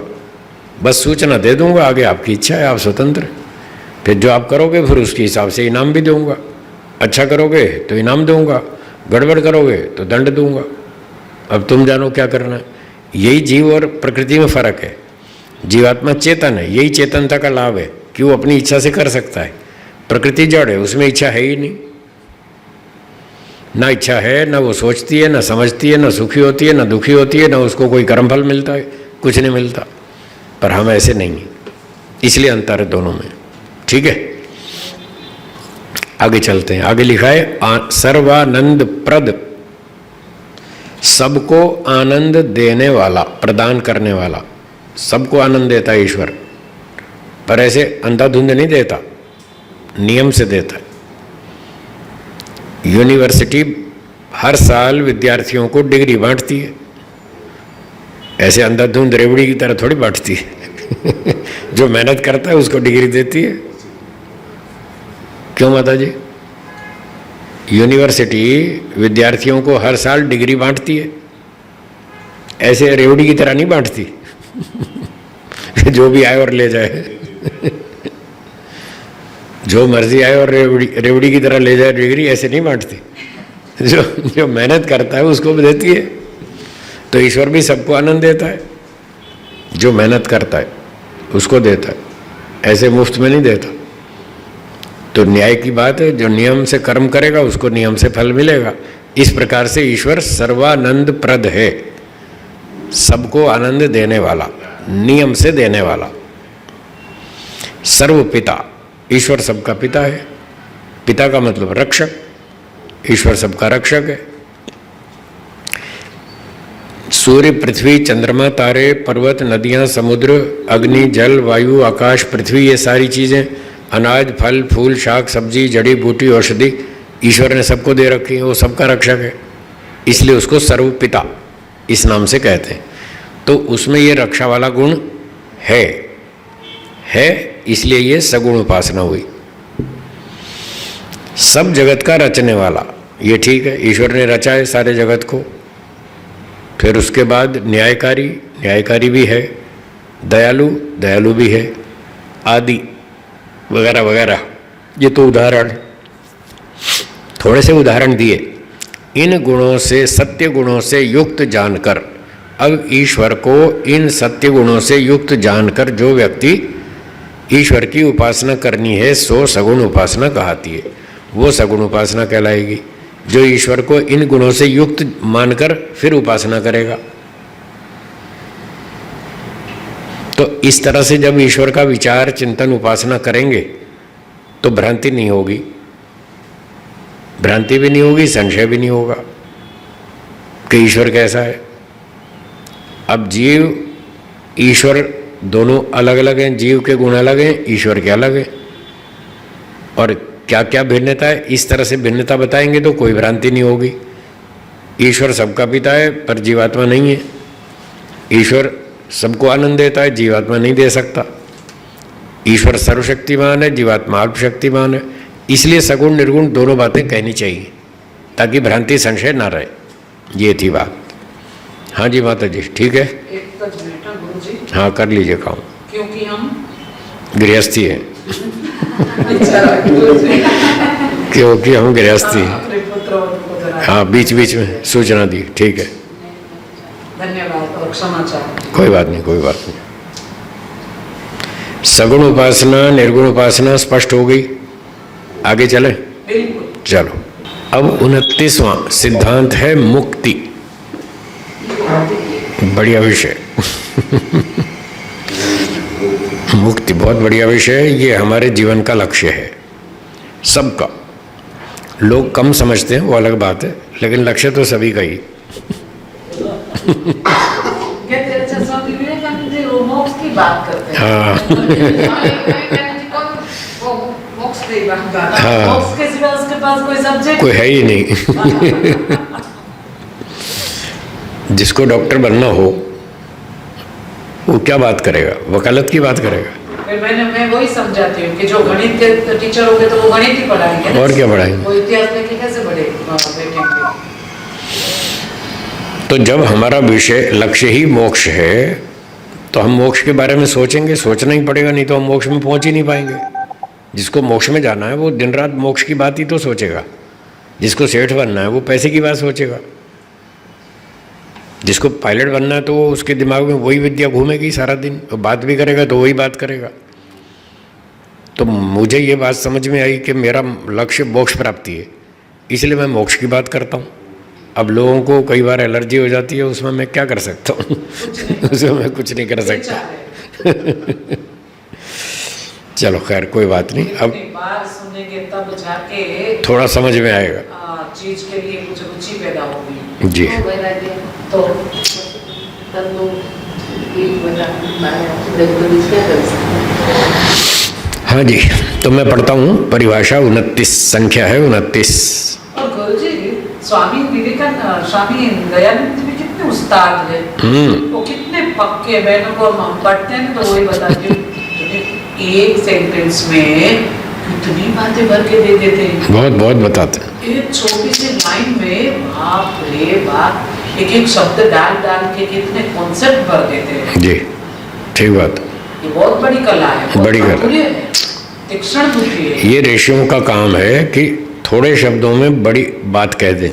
Speaker 1: बस सूचना दे दूँगा, आगे आपकी इच्छा है, आप स्वतंत्र। फिर जो आप करोगे फिर उसके हिसाब से इनाम भी दूँगा। अच्छा करोगे तो इनाम दूँगा, गड़बड़ करोगे तो दंड दूँगा। अब तुम जानो क्या करना है। यही जीव और प्रकृति में फ़र्क है। जीवात्मा चेतन है, यही चेतनता का लाभ है कि वो अपनी इच्छा से कर सकता है। प्रकृति जड़ है, उसमें इच्छा है ही नहीं, ना इच्छा है, ना वो सोचती है, ना समझती है, ना सुखी होती है, ना दुखी होती है, ना उसको कोई कर्मफल मिलता है, कुछ नहीं मिलता। पर हम ऐसे नहीं हैं, इसलिए अंतर है दोनों में। ठीक है, आगे चलते हैं। आगे लिखा है सर्वानंद प्रद, सबको आनंद देने वाला, प्रदान करने वाला। सबको आनंद देता है ईश्वर, पर ऐसे अंधाधुंध नहीं देता, नियम से देता है। यूनिवर्सिटी हर साल विद्यार्थियों को डिग्री बांटती है, ऐसे अंधाधुंध रेवड़ी की तरह थोड़ी बांटती है। जो मेहनत करता है उसको डिग्री देती है। क्यों माता जी? यूनिवर्सिटी विद्यार्थियों को हर साल डिग्री बांटती है, ऐसे रेवड़ी की तरह नहीं बांटती। जो भी आए और ले जाए, जो मर्जी आए और रेवड़ी की तरह ले जाए डिग्री, ऐसे नहीं बांटती। जो मेहनत करता है उसको भी देती है। तो ईश्वर भी सबको आनंद देता है, जो मेहनत करता है उसको देता है, ऐसे मुफ्त में नहीं देता। तो न्याय की बात है, जो नियम से कर्म करेगा उसको नियम से फल मिलेगा। इस प्रकार से ईश्वर सर्वानंद प्रद है, सबको आनंद देने वाला, नियम से देने वाला। सर्व पिता, ईश्वर सबका पिता है। पिता का मतलब रक्षक, ईश्वर सबका रक्षक है। सूर्य, पृथ्वी, चंद्रमा, तारे, पर्वत, नदियाँ, समुद्र, अग्नि, जल, वायु, आकाश, पृथ्वी, ये सारी चीज़ें, अनाज, फल, फूल, शाक, सब्जी, जड़ी बूटी, औषधि, ईश्वर ने सबको दे रखी है, वो सबका रक्षक है। इसलिए उसको सर्वपिता इस नाम से कहते हैं। तो उसमें ये रक्षा वाला गुण है है, इसलिए ये सगुण उपासना हुई। सब जगत का रचने वाला, ये ठीक है, ईश्वर ने रचा है सारे जगत को। फिर उसके बाद न्यायकारी, न्यायकारी भी है, दयालु, दयालु भी है, आदि वगैरह वगैरह। ये तो उदाहरण, थोड़े से उदाहरण दिए। इन गुणों से, सत्य गुणों से युक्त जानकर, अब ईश्वर को इन सत्य गुणों से युक्त जानकर जो व्यक्ति ईश्वर की उपासना करनी है, सो सगुण उपासना कहती है। वो सगुण उपासना कहलाएगी जो ईश्वर को इन गुणों से युक्त मानकर फिर उपासना करेगा। तो इस तरह से जब ईश्वर का विचार, चिंतन, उपासना करेंगे तो भ्रांति नहीं होगी, भ्रांति भी नहीं होगी, संशय भी नहीं होगा कि ईश्वर कैसा है। अब जीव ईश्वर दोनों अलग अलग हैं, जीव के गुण अलग हैं, ईश्वर के अलग हैं, और क्या क्या भिन्नता है, इस तरह से भिन्नता बताएंगे तो कोई भ्रांति नहीं होगी। ईश्वर सबका पिता है पर जीवात्मा नहीं है, ईश्वर सबको आनंद देता है, जीवात्मा नहीं दे सकता। ईश्वर सर्वशक्तिमान है, जीवात्मा अल्पशक्तिमान है। इसलिए सगुण निर्गुण दोनों बातें कहनी चाहिए ताकि भ्रांति संशय ना रहे। ये थी बात। हाँ जी माता जी, ठीक है।
Speaker 2: एक तक बेटा गुरुजी,
Speaker 1: हाँ कर लीजिए काम,
Speaker 2: क्योंकि हम
Speaker 1: गृहस्थी है
Speaker 2: गुरुजी,
Speaker 1: क्योंकि हम गृहस्थी हैं।
Speaker 2: अपने पुत्र को जरा
Speaker 1: हाँ बीच बीच में सूचना दी, ठीक है,
Speaker 2: धन्यवाद और क्षमा चाहूँ।
Speaker 1: कोई बात नहीं, कोई बात नहीं। सगुण उपासना, निर्गुण उपासना स्पष्ट हो गई। आगे चले,
Speaker 2: बिल्कुल।
Speaker 1: चलो। अब 29वां सिद्धांत है मुक्ति। बढ़िया विषय मुक्ति बहुत बढ़िया विषय है। ये हमारे जीवन का लक्ष्य है सबका। लोग कम समझते हैं, वो अलग बात है, लेकिन लक्ष्य तो सभी का ही।
Speaker 2: कहते अच्छा स्वामी विवेकानंद जी वो मोक्ष की बात करते हैं।
Speaker 1: हाँ
Speaker 3: मोक्ष की बात।
Speaker 1: हाँ।
Speaker 2: मोक्ष के सिवा उसके पास कोई सब्जेक्ट
Speaker 1: कोई है ही नहीं। जिसको डॉक्टर बनना हो वो क्या बात करेगा, वकालत की बात करेगा।
Speaker 2: फिर मैं वही समझाती हूँ कि जो गणित के टीचर होंगे तो वो गणित ही पढ़ाएंगे,
Speaker 1: और क्या पढ़ाएंगे।
Speaker 2: वो इतिहास लेके कैसे बैठेंगे।
Speaker 1: तो जब हमारा विषय लक्ष्य ही मोक्ष है तो हम मोक्ष के बारे में सोचेंगे, सोचना ही पड़ेगा, नहीं तो हम मोक्ष में पहुंच ही नहीं पाएंगे। जिसको मोक्ष में जाना है वो दिन रात मोक्ष की बात ही तो सोचेगा। जिसको सेठ बनना है वो पैसे की बात सोचेगा। जिसको पायलट बनना है तो वो उसके दिमाग में वही विद्या घूमेगी सारा दिन, तो बात भी करेगा तो वही बात करेगा। तो मुझे ये बात समझ में आई कि मेरा लक्ष्य मोक्ष प्राप्ति है, इसलिए मैं मोक्ष की बात करता हूँ। अब लोगों को कई बार एलर्जी हो जाती है, उसमें मैं क्या कर सकता हूँ। उसमें मैं कुछ नहीं कर सकता। चलो खैर कोई बात नहीं। अब
Speaker 2: बात सुनेंगे तब जाके
Speaker 1: थोड़ा समझ में आएगा,
Speaker 2: चीज के लिए कुछ रुचि पैदा होगी।
Speaker 1: जी।
Speaker 2: तो
Speaker 1: हाँ जी, तो मैं पढ़ता हूँ परिभाषा 29, संख्या है 29।
Speaker 2: और गुरुजी स्वामी विवेकानंद, स्वामी दयानंद जी कितने उस्ताद है, वो कितने पक्के। बहनों को हम पढ़ते हैं तो वही बताती हूँ, एक सेंटेंस में कितनी बातें भर के दे देते हैं।
Speaker 1: बहुत बहुत बताते हैं।
Speaker 2: एक छोटी सी लाइन में बाप रे बाप, एक एक शब्द डाल डाल के कितने कॉन्सेप्ट भर देते हैं।
Speaker 1: जी ठीक बात।
Speaker 2: ये बहुत बड़ी कला है,
Speaker 1: बड़ी कला
Speaker 2: है, तीक्ष्ण बुद्धि है।
Speaker 1: ये ऋषियों का काम है कि थोड़े शब्दों में बड़ी बात कह दें,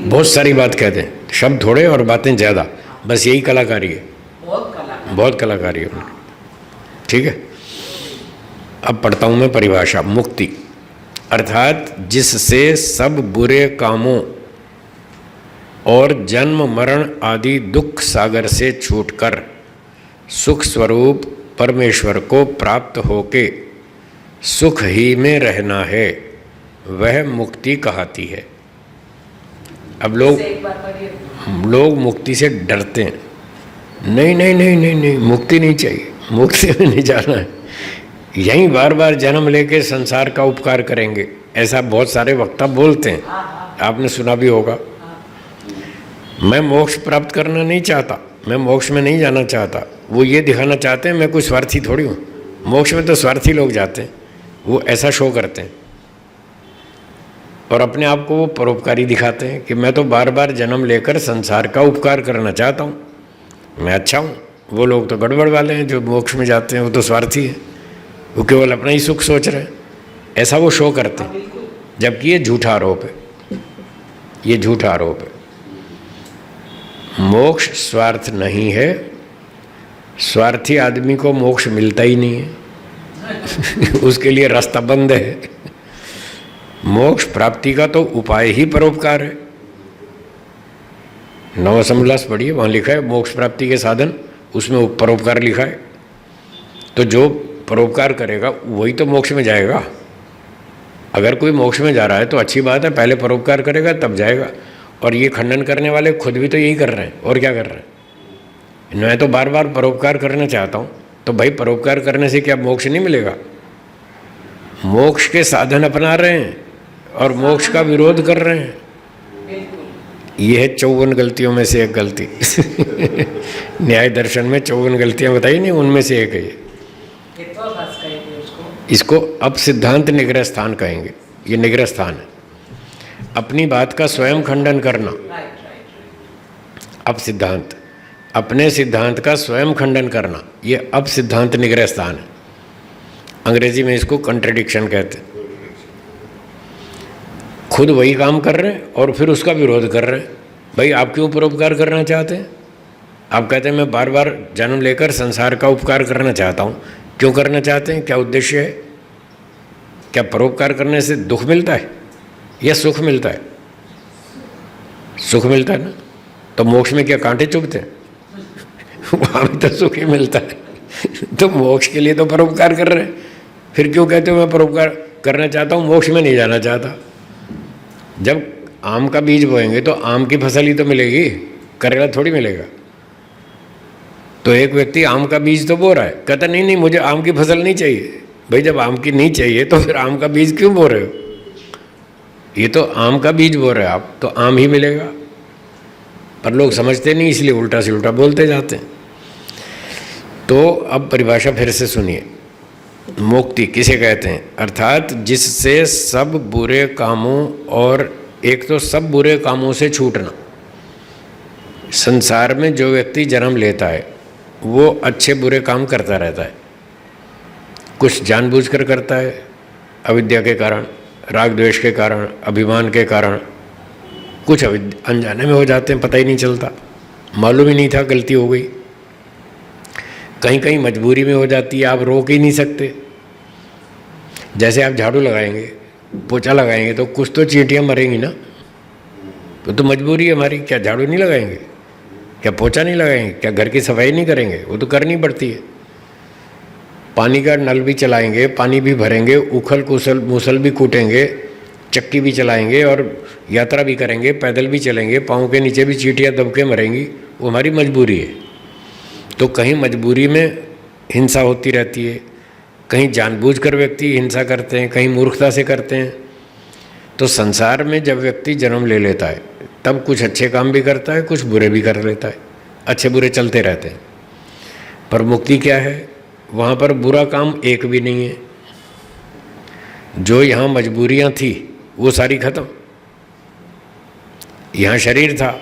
Speaker 1: बहुत सारी बात कह दें, शब्द थोड़े और बातें ज़्यादा। बस यही कलाकारी है, बहुत कलाकारी है उनकी। ठीक है, अब पढ़ता हूँ मैं परिभाषा। मुक्ति अर्थात जिससे सब बुरे कामों और जन्म मरण आदि दुख सागर से छूटकर सुख स्वरूप परमेश्वर को प्राप्त होके सुख ही में रहना है, वह मुक्ति कहती है। अब लोग मुक्ति से डरते हैं। नहीं नहीं नहीं नहीं नहीं, मुक्ति नहीं चाहिए, मुक्ति में नहीं जाना है, यहीं बार बार जन्म लेके संसार का उपकार करेंगे, ऐसा बहुत सारे वक्ता बोलते हैं, आपने सुना भी होगा। मैं मोक्ष प्राप्त करना नहीं चाहता, मैं मोक्ष में नहीं जाना चाहता। वो ये दिखाना चाहते हैं मैं कोई स्वार्थी थोड़ी हूँ, मोक्ष में तो स्वार्थी लोग जाते हैं, वो ऐसा शो करते हैं और अपने आप को वो परोपकारी दिखाते हैं कि मैं तो बार बार जन्म लेकर संसार का उपकार करना चाहता हूँ, मैं अच्छा हूँ। वो लोग तो गड़बड़ वाले हैं जो मोक्ष में जाते हैं, वो तो स्वार्थी है, वो केवल अपना ही सुख सोच रहे हैं, ऐसा वो शो करते हैं। जबकि ये झूठा आरोप है, ये झूठा आरोप है। मोक्ष स्वार्थ नहीं है, स्वार्थी आदमी को मोक्ष मिलता ही नहीं है उसके लिए रास्ता बंद है। मोक्ष प्राप्ति का तो उपाय ही परोपकार है। नवसमोल्लास पढ़िए, वहाँ लिखा है मोक्ष प्राप्ति के साधन, उसमें परोपकार लिखा है। तो जो परोपकार करेगा वही तो मोक्ष में जाएगा। अगर कोई मोक्ष में जा रहा है तो अच्छी बात है, पहले परोपकार करेगा तब जाएगा। और ये खंडन करने वाले खुद भी तो यही कर रहे हैं, और क्या कर रहे हैं। मैं तो बार बार परोपकार करना चाहता हूँ, तो भाई परोपकार करने से क्या मोक्ष नहीं मिलेगा। मोक्ष के साधन अपना रहे हैं और मोक्ष का विरोध कर रहे हैं। ये है 54 गलतियों में से एक गलती न्याय दर्शन में 54 गलतियाँ बताई नहीं, उनमें से एक है ये। इसको अब सिद्धांत निग्रह स्थान कहेंगे। ये निग्रह स्थान है, अपनी बात का स्वयं खंडन करना। अब सिद्धांत, अपने सिद्धांत का स्वयं खंडन करना, ये अब सिद्धांत निग्रह स्थान है। अंग्रेजी में इसको कंट्रडिक्शन कहते हैं। खुद वही काम कर रहे हैं और फिर उसका विरोध कर रहे हैं। भाई आप क्यों परोपकार करना चाहते हैं? आप कहते हैं मैं बार बार जन्म लेकर संसार का उपकार करना चाहता हूँ। क्यों करना चाहते हैं? क्या उद्देश्य है? क्या परोपकार करने से दुख मिलता है या सुख मिलता है? सुख मिलता है ना। तो मोक्ष में क्या कांटे चुभते हैं? वहाँ भी तो सुख ही मिलता है तो मोक्ष के लिए तो परोपकार कर रहे हैं। फिर क्यों कहते हो मैं परोपकार करना चाहता हूँ, मोक्ष में नहीं जाना चाहता? जब आम का बीज बोएंगे तो आम की फसल ही तो मिलेगी, करेला थोड़ी मिलेगा। तो एक व्यक्ति आम का बीज तो बो रहा है, कहता नहीं नहीं मुझे आम की फसल नहीं चाहिए। भाई जब आम की नहीं चाहिए तो फिर आम का बीज क्यों बो रहे हो? ये तो आम का बीज बो रहे हैं आप, तो आम ही मिलेगा। पर लोग समझते नहीं, इसलिए उल्टा से उल्टा बोलते जाते हैं। तो अब परिभाषा फिर से सुनिए। मुक्ति किसे कहते हैं? अर्थात जिससे सब बुरे कामों, और एक तो सब बुरे कामों से छूटना। संसार में जो व्यक्ति जन्म लेता है वो अच्छे बुरे काम करता रहता है। कुछ जानबूझकर करता है, अविद्या के कारण, राग द्वेष के कारण, अभिमान के कारण। कुछ अनजाने में हो जाते हैं, पता ही नहीं चलता, मालूम ही नहीं था गलती हो गई। कहीं कहीं मजबूरी में हो जाती है, आप रोक ही नहीं सकते। जैसे आप झाड़ू लगाएंगे, पोछा लगाएंगे तो कुछ तो चींटियाँ मरेंगी ना, तो मजबूरी है हमारी। क्या झाड़ू नहीं लगाएंगे? क्या पोछा नहीं लगाएंगे? क्या घर की सफाई नहीं करेंगे? वो तो करनी पड़ती है। पानी का नल भी चलाएंगे, पानी भी भरेंगे, उखल कुसल मूसल भी कूटेंगे, चक्की भी चलाएंगे और यात्रा भी करेंगे, पैदल भी चलेंगे, पाँव के नीचे भी चींटियाँ दब के मरेंगी। वो हमारी मजबूरी है। तो कहीं मजबूरी में हिंसा होती रहती है, कहीं जानबूझकर व्यक्ति हिंसा करते हैं, कहीं मूर्खता से करते हैं। तो संसार में जब व्यक्ति जन्म ले लेता है तब कुछ अच्छे काम भी करता है, कुछ बुरे भी कर लेता है, अच्छे बुरे चलते रहते हैं। पर मुक्ति क्या है? वहाँ पर बुरा काम एक भी नहीं है। जो यहाँ मजबूरियाँ थी वो सारी खत्म। यहाँ शरीर था,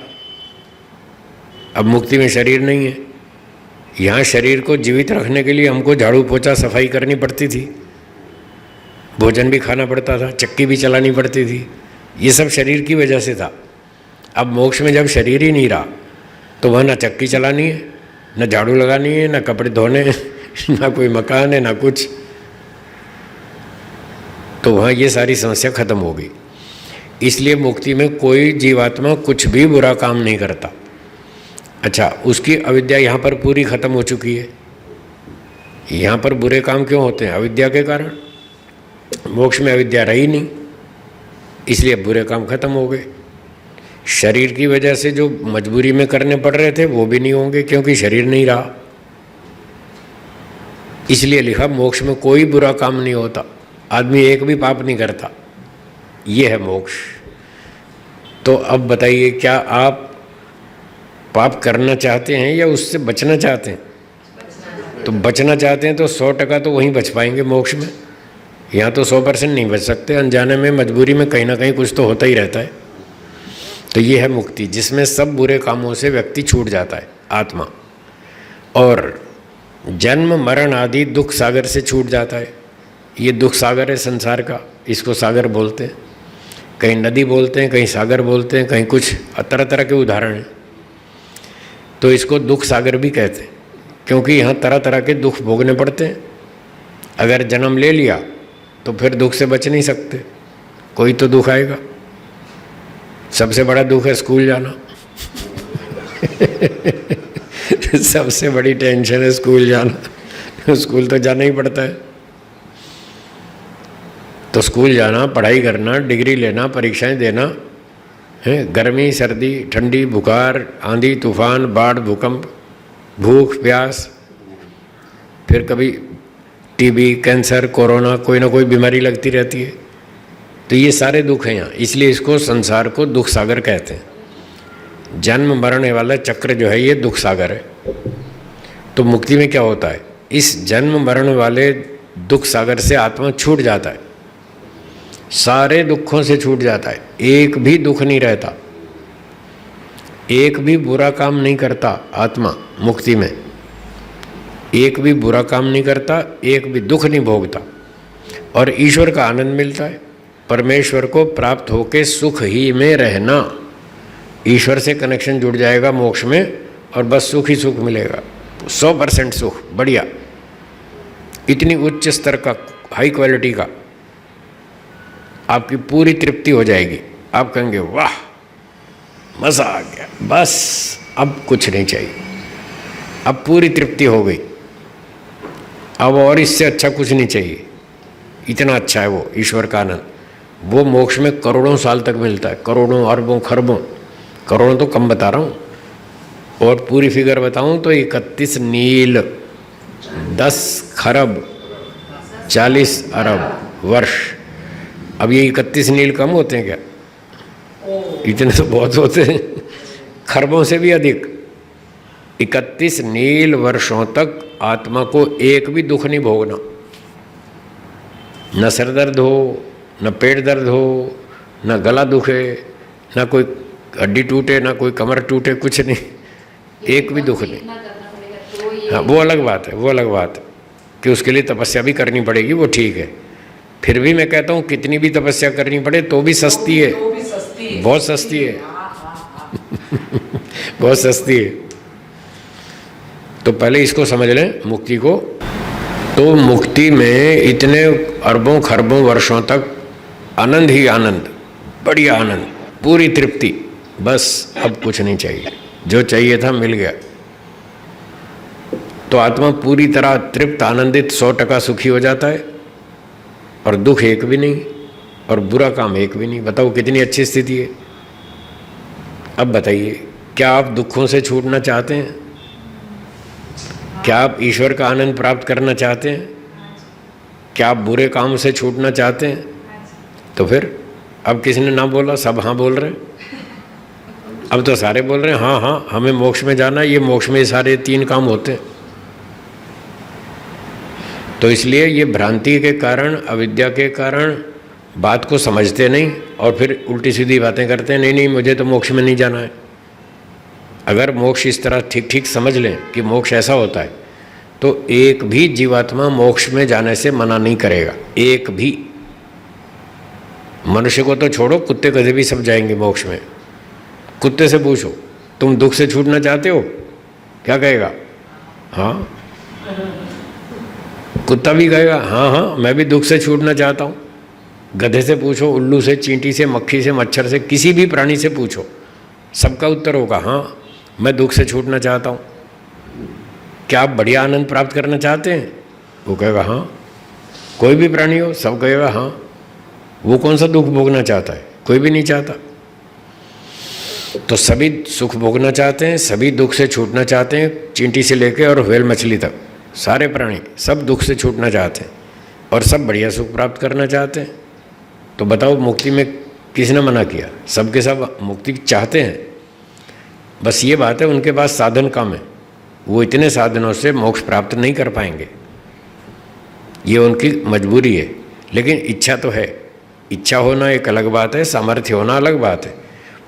Speaker 1: अब मुक्ति में शरीर नहीं है। यहाँ शरीर को जीवित रखने के लिए हमको झाड़ू पोछा सफाई करनी पड़ती थी, भोजन भी खाना पड़ता था, चक्की भी चलानी पड़ती थी। ये सब शरीर की वजह से था। अब मोक्ष में जब शरीर ही नहीं रहा तो वहाँ ना चक्की चलानी है, ना झाड़ू लगानी है, ना कपड़े धोने हैं, ना कोई मकान है, ना कुछ। तो वहाँ ये सारी समस्या खत्म हो गई। इसलिए मुक्ति में कोई जीवात्मा कुछ भी बुरा काम नहीं करता। अच्छा, उसकी अविद्या यहाँ पर पूरी खत्म हो चुकी है। यहाँ पर बुरे काम क्यों होते हैं? अविद्या के कारण। मोक्ष में अविद्या रही नहीं, इसलिए बुरे काम खत्म हो गए। शरीर की वजह से जो मजबूरी में करने पड़ रहे थे वो भी नहीं होंगे, क्योंकि शरीर नहीं रहा। इसलिए लिखा मोक्ष में कोई बुरा काम नहीं होता, आदमी एक भी पाप नहीं करता। ये है मोक्ष। तो अब बताइए, क्या आप पाप करना चाहते हैं या उससे बचना चाहते हैं? तो बचना चाहते हैं तो 100% तो वहीं बच पाएंगे मोक्ष में। यहाँ तो 100% नहीं बच सकते, अनजाने में मजबूरी में कहीं ना कहीं कुछ तो होता ही रहता है। तो ये है मुक्ति, जिसमें सब बुरे कामों से व्यक्ति छूट जाता है आत्मा, और जन्म मरण आदि दुख सागर से छूट जाता है। ये दुख सागर है संसार का, इसको सागर बोलते हैं, कहीं नदी बोलते हैं, कहीं सागर बोलते हैं, कहीं कुछ तरह तरह के उदाहरण हैं। तो इसको दुख सागर भी कहते हैं, क्योंकि यहाँ तरह तरह के दुख भोगने पड़ते हैं। अगर जन्म ले लिया तो फिर दुख से बच नहीं सकते, कोई तो दुख आएगा। सबसे बड़ा दुख है स्कूल जाना सबसे बड़ी टेंशन है स्कूल जाना स्कूल तो जाना ही पड़ता है। तो स्कूल जाना, पढ़ाई करना, डिग्री लेना, परीक्षाएं देना है, गर्मी सर्दी ठंडी बुखार आंधी तूफान बाढ़ भूकंप भूख प्यास, फिर कभी टीबी कैंसर कोरोना, कोई ना कोई बीमारी लगती रहती है। तो ये सारे दुख हैं यहाँ, इसलिए इसको संसार को दुख सागर कहते हैं। जन्म मरण वाला चक्र जो है ये दुख सागर है। तो मुक्ति में क्या होता है, इस जन्म मरण वाले दुख सागर से आत्मा छूट जाता है, सारे दुखों से छूट जाता है, एक भी दुख नहीं रहता, एक भी बुरा काम नहीं करता आत्मा मुक्ति में, एक भी बुरा काम नहीं करता, एक भी दुख नहीं भोगता, और ईश्वर का आनंद मिलता है। परमेश्वर को प्राप्त होके सुख ही में रहना, ईश्वर से कनेक्शन जुड़ जाएगा मोक्ष में, और बस सुख ही सुख मिलेगा, 100% सुख, बढ़िया, इतनी उच्च स्तर का, हाई क्वालिटी का, आपकी पूरी तृप्ति हो जाएगी। आप कहेंगे वाह मज़ा आ गया, बस अब कुछ नहीं चाहिए, अब पूरी तृप्ति हो गई, अब और इससे अच्छा कुछ नहीं चाहिए, इतना अच्छा है वो ईश्वर का आनंद। वो मोक्ष में करोड़ों साल तक मिलता है, करोड़ों अरबों खरबों, करोड़ों तो कम बता रहा हूँ, और पूरी फिगर बताऊँ तो 31 नील 10 खरब 40 अरब वर्ष। अब ये 31 नील कम होते हैं क्या? इतने तो बहुत होते हैं, खरबों से भी अधिक। 31 नील वर्षों तक आत्मा को एक भी दुख नहीं भोगना, न सिर दर्द हो, न पेट दर्द हो, न गला दुखे, न कोई हड्डी टूटे, न कोई कमर टूटे, कुछ नहीं, एक भी दुख नहीं। हाँ वो अलग बात है, वो अलग बात है कि उसके लिए तपस्या भी करनी पड़ेगी, वो ठीक है। फिर भी मैं कहता हूँ कितनी भी तपस्या करनी पड़े तो भी सस्ती है, बहुत सस्ती है बहुत सस्ती है। तो पहले इसको समझ लें मुक्ति को। तो मुक्ति में इतने अरबों खरबों वर्षों तक आनंद ही आनंद, बढ़िया आनंद, पूरी तृप्ति, बस अब कुछ नहीं चाहिए, जो चाहिए था मिल गया। तो आत्मा पूरी तरह तृप्त आनंदित 100% सुखी हो जाता है, और दुख एक भी नहीं, और बुरा काम एक भी नहीं। बताओ कितनी अच्छी स्थिति है। अब बताइए, क्या आप दुखों से छूटना चाहते हैं? क्या आप ईश्वर का आनंद प्राप्त करना चाहते हैं? क्या आप बुरे काम से छूटना चाहते हैं? तो फिर अब किसी ने ना बोला, सब हाँ बोल रहे हैं। अब तो सारे बोल रहे हैं हाँ हाँ हमें मोक्ष में जाना है, ये मोक्ष में सारे 3 काम होते हैं। तो इसलिए ये भ्रांति के कारण, अविद्या के कारण बात को समझते नहीं, और फिर उल्टी सीधी बातें करते हैं, नहीं नहीं मुझे तो मोक्ष में नहीं जाना है। अगर मोक्ष इस तरह ठीक ठीक समझ लें कि मोक्ष ऐसा होता है, तो एक भी जीवात्मा मोक्ष में जाने से मना नहीं करेगा, एक भी। मनुष्य को तो छोड़ो, कुत्ते कभी भी सब जाएंगे मोक्ष में। कुत्ते से पूछो तुम दुख से छूटना चाहते हो, क्या कहेगा? हाँ। कुत्ता भी कहेगा हाँ हाँ मैं भी दुख से छूटना चाहता हूँ। गधे से पूछो, उल्लू से, चींटी से, मक्खी से, मच्छर से, किसी भी प्राणी से पूछो, सबका उत्तर होगा हाँ मैं दुख से छूटना चाहता हूँ। क्या आप बढ़िया आनंद प्राप्त करना चाहते हैं? वो कहेगा हाँ। कोई भी प्राणी हो, सब कहेगा हाँ। वो कौन सा दुख भोगना चाहता है? कोई भी नहीं चाहता। तो सभी सुख भोगना चाहते हैं, सभी दुख से छूटना चाहते हैं, चींटी से लेकर और व्हेल मछली तक सारे प्राणी सब दुख से छूटना चाहते हैं, और सब बढ़िया सुख प्राप्त करना चाहते हैं। तो बताओ मुक्ति में किसने मना किया? सबके सब मुक्ति चाहते हैं, बस ये बात है उनके पास साधन कम है। वो इतने साधनों से मोक्ष प्राप्त नहीं कर पाएंगे, ये उनकी मजबूरी है। लेकिन इच्छा तो है, इच्छा होना एक अलग बात है, सामर्थ्य होना अलग बात है।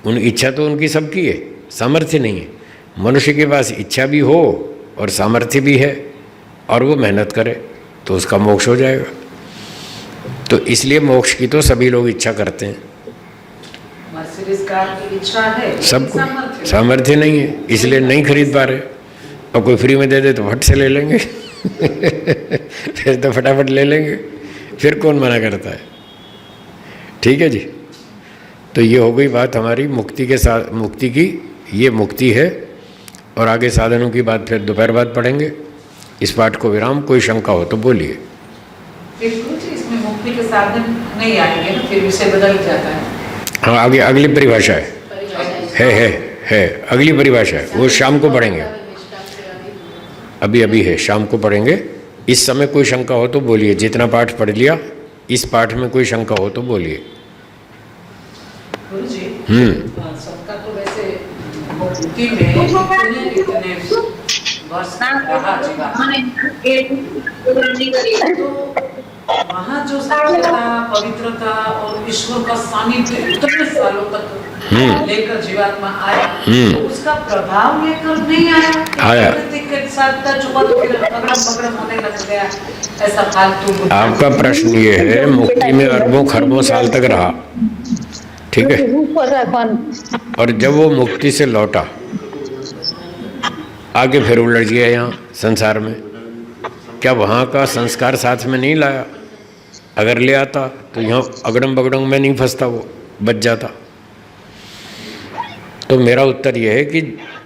Speaker 1: उन इच्छा तो उनकी सबकी है, सामर्थ्य नहीं है। मनुष्य के पास इच्छा भी हो और सामर्थ्य भी है और वो मेहनत करे तो उसका मोक्ष हो जाएगा। तो इसलिए मोक्ष की तो सभी लोग इच्छा करते हैं,
Speaker 2: मर्सिडीज कार की इच्छा है,
Speaker 1: सबको सामर्थ्य नहीं है, इसलिए नहीं खरीद पा रहे। और कोई फ्री में दे दे तो फट से ले लेंगे फिर तो फटाफट ले लेंगे, फिर कौन मना करता है। ठीक है जी। तो ये हो गई बात हमारी मुक्ति के साथ, मुक्ति की, ये मुक्ति है। और आगे साधनों की बात फिर दोपहर बाद पढ़ेंगे। इस पाठ को विराम। कोई शंका हो तो बोलिए।
Speaker 2: इसमें मुक्ति के साधन नहीं आएंगे ना, फिर विषय बदल जाता है।
Speaker 1: हाँ, आगे अगली परिभाषा है अगली परिभाषा है, वो शाम को पढ़ेंगे। अभी है, शाम को पढ़ेंगे। इस समय कोई शंका हो तो बोलिए। जितना पाठ पढ़ लिया, इस पाठ में कोई शंका हो तो बोलिए।
Speaker 2: गुरुजी, सबका तो वैसे मुक्ति में इतने वर्ष रहा जीवन, तो वहाँ जो सत्यता, पवित्रता और ईश्वर का सानिध्य इतने सालों तक लेकर जीवात्मा आया, तो उसका प्रभाव लेकर नहीं आया। के साथ चुका तो फिर अगड़म होने लग गया, ऐसा फालतू।
Speaker 1: आपका प्रश्न ये है, मुक्ति में अरबों खरबों साल तक रहा, ठीक है, और जब वो मुक्ति से लौटा, आगे फिर उलझ गया यहाँ संसार में, क्या वहाँ का संस्कार साथ में नहीं लाया? अगर ले आता तो यहाँ अगड़म बगड़म में नहीं फंसता, वो बच जाता। तो मेरा उत्तर यह है कि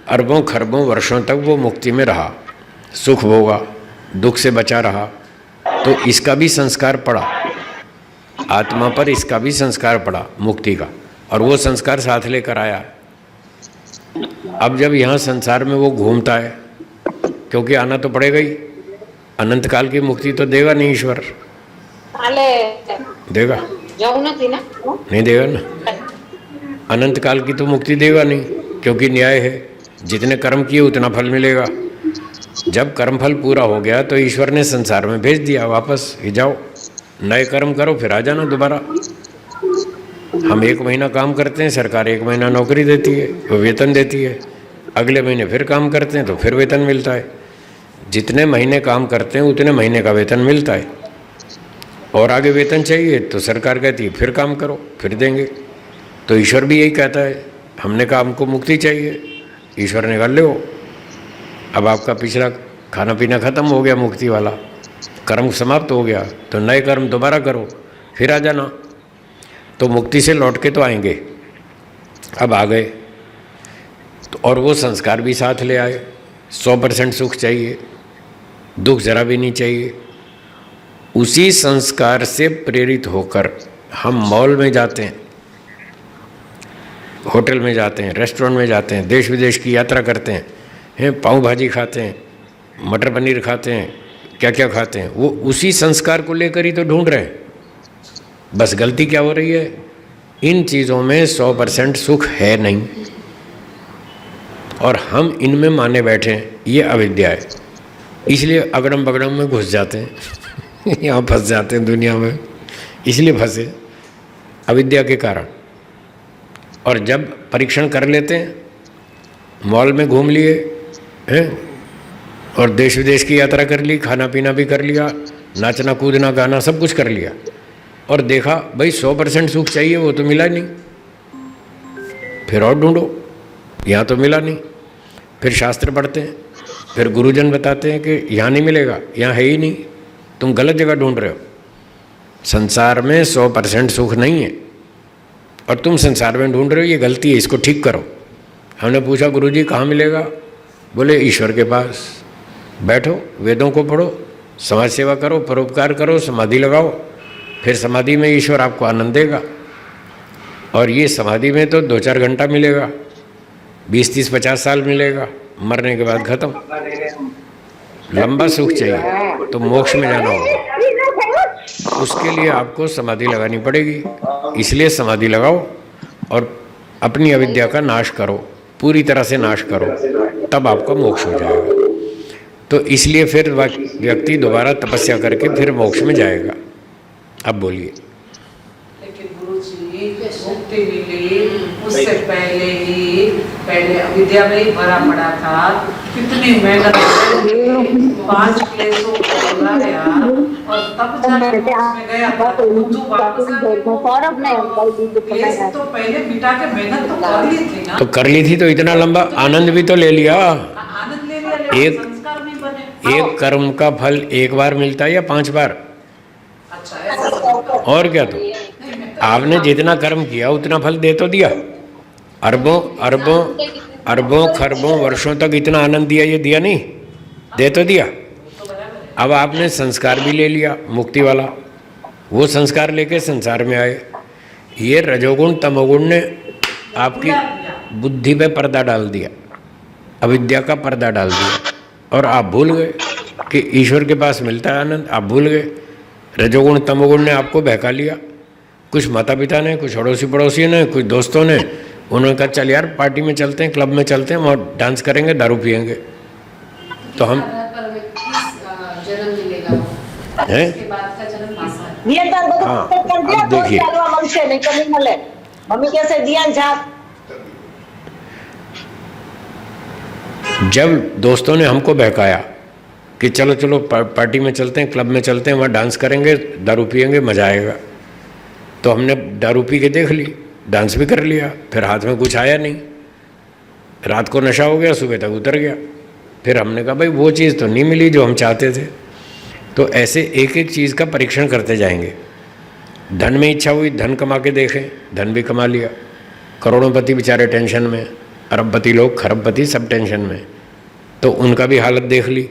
Speaker 1: अरबों खरबों वर्षों तक वो मुक्ति में रहा, सुख भोगा, दुख से बचा रहा, तो इसका भी संस्कार पड़ा, आत्मा पर इसका भी संस्कार पड़ा मुक्ति का, और वो संस्कार साथ लेकर आया। अब जब यहाँ संसार में वो घूमता है, क्योंकि आना तो पड़ेगा ही, अनंत काल की मुक्ति तो देगा नहीं ईश्वर, देगा नहीं, देगा ना, अनंत काल की तो मुक्ति देगा नहीं, क्योंकि न्याय है, जितने कर्म किए उतना फल मिलेगा। जब कर्म फल पूरा हो गया तो ईश्वर ने संसार में भेज दिया वापस, ये जाओ नए कर्म करो, फिर आ जाना दोबारा। हम 1 महीना काम करते हैं, सरकार 1 महीना नौकरी देती है, वो वेतन देती है, अगले महीने फिर काम करते हैं तो फिर वेतन मिलता है। जितने महीने काम करते हैं उतने महीने का वेतन मिलता है, और आगे वेतन चाहिए तो सरकार कहती है फिर काम करो, फिर देंगे। तो ईश्वर भी यही कहता है, हमने कहा हमको मुक्ति चाहिए, ईश्वर ने कहा लो, अब आपका पिछला खाना पीना खत्म हो गया, मुक्ति वाला कर्म समाप्त हो गया, तो नए कर्म दोबारा करो, फिर आ जाना। तो मुक्ति से लौट के तो आएंगे, अब आ गए तो, और वो संस्कार भी साथ ले आए। 100% सुख चाहिए, दुख जरा भी नहीं चाहिए। उसी संस्कार से प्रेरित होकर हम मॉल में जाते हैं, होटल में जाते हैं, रेस्टोरेंट में जाते हैं, देश विदेश की यात्रा करते हैं, पाव भाजी खाते हैं, मटर पनीर खाते हैं, क्या क्या खाते हैं, वो उसी संस्कार को लेकर ही तो ढूंढ रहे हैं। बस गलती क्या हो रही है, इन चीज़ों में 100% सुख है नहीं, और हम इनमें माने बैठे हैं, ये अविद्या है। इसलिए अगड़म बगड़म में घुस जाते हैं यहाँ फंस जाते हैं दुनिया में, इसलिए फंसे अविद्या के कारण। और जब परीक्षण कर लेते हैं, मॉल में घूम लिए हैं, और देश विदेश की यात्रा कर ली, खाना पीना भी कर लिया, नाचना कूदना गाना सब कुछ कर लिया, और देखा भाई 100% सुख चाहिए, वो तो मिला नहीं, फिर और ढूंढो, यहाँ तो मिला नहीं। फिर शास्त्र पढ़ते हैं, फिर गुरुजन बताते हैं कि यहाँ नहीं मिलेगा, यहाँ है ही नहीं, तुम गलत जगह ढूंढ रहे हो। संसार में 100% सुख नहीं है, और तुम संसार में ढूंढ रहे हो, ये गलती है, इसको ठीक करो। हमने पूछा गुरुजी कहाँ मिलेगा? बोले ईश्वर के पास। बैठो, वेदों को पढ़ो, समाज सेवा करो, परोपकार करो, समाधि लगाओ, फिर समाधि में ईश्वर आपको आनंद देगा। और ये समाधि में तो 2-4 घंटा मिलेगा, 20-30-50 साल मिलेगा, मरने के बाद खत्म। लंबा सुख चाहिए तो मोक्ष में जाना होगा, उसके लिए आपको समाधि लगानी पड़ेगी। इसलिए समाधि लगाओ और अपनी अविद्या का नाश करो, पूरी तरह से नाश करो, तब आपका मोक्ष हो जाएगा। तो इसलिए फिर व्यक्ति दोबारा तपस्या करके फिर मोक्ष में जाएगा। अब बोलिए।
Speaker 2: लेकिन गुरुजी मुक्ति मिली उससे पहले अविद्या में ही भरा पड़ा था, कितनी मेहनत करके 5 क्लेशों को लगाया और तब जाके मोक्ष में गया था। तो वापस क्लेश तो पहले मिटा के मेहनत तो कर ली थी ना।
Speaker 1: तो कर ली थी तो इतना लंबा आनंद भी तो ले लिया।
Speaker 2: आनंद ले लिया, लेकिन संस्कार नहीं बने।
Speaker 1: एक कर्म का फल एक बार मिलता है या 5 बार?
Speaker 2: अच्छा, ऐसा
Speaker 1: और क्या? तो आपने जितना कर्म किया उतना फल दे तो दिया। अरबों अरबों अरबों खरबों वर्षों तक इतना आनंद दिया, ये दिया नहीं? दे तो दिया। अब आपने संस्कार भी ले लिया मुक्ति वाला, वो संस्कार लेके संसार में आए। ये रजोगुण तमोगुण ने आपकी बुद्धि पे पर्दा डाल दिया, अविद्या का पर्दा डाल दिया, और आप भूल गए कि ईश्वर के पास मिलता है आनंद। आप भूल गए। रजोगुण तमोगुण ने आपको बहका लिया। कुछ माता पिता ने, कुछ अड़ोसी पड़ोसी ने, कुछ दोस्तों ने, उन्होंने कहा चल यार पार्टी में चलते हैं, क्लब में चलते हैं, वहाँ डांस करेंगे, दारू पियेंगे। तो हम
Speaker 3: जन्म मिलेगा
Speaker 1: हैं?
Speaker 3: उसके बाद का जन्म
Speaker 1: हाँ, अब देखिए
Speaker 4: मम्मी कैसे दिया जाप
Speaker 1: जब दोस्तों ने हमको बहकाया कि चलो चलो पार्टी में चलते हैं, क्लब में चलते हैं, वहाँ डांस करेंगे, दारू पियेंगे, मजा आएगा, तो हमने दारू पी के देख ली, डांस भी कर लिया, फिर हाथ में कुछ आया नहीं, रात को नशा हो गया, सुबह तक उतर गया। फिर हमने कहा भाई वो चीज़ तो नहीं मिली जो हम चाहते थे। तो ऐसे एक एक चीज़ का परीक्षण करते जाएंगे। धन में इच्छा हुई, धन कमा के देखें, धन भी कमा लिया। करोड़ोंपति बेचारे टेंशन में, अरबपति लोग, खरबपति सब टेंशन में, तो उनका भी हालत देख ली।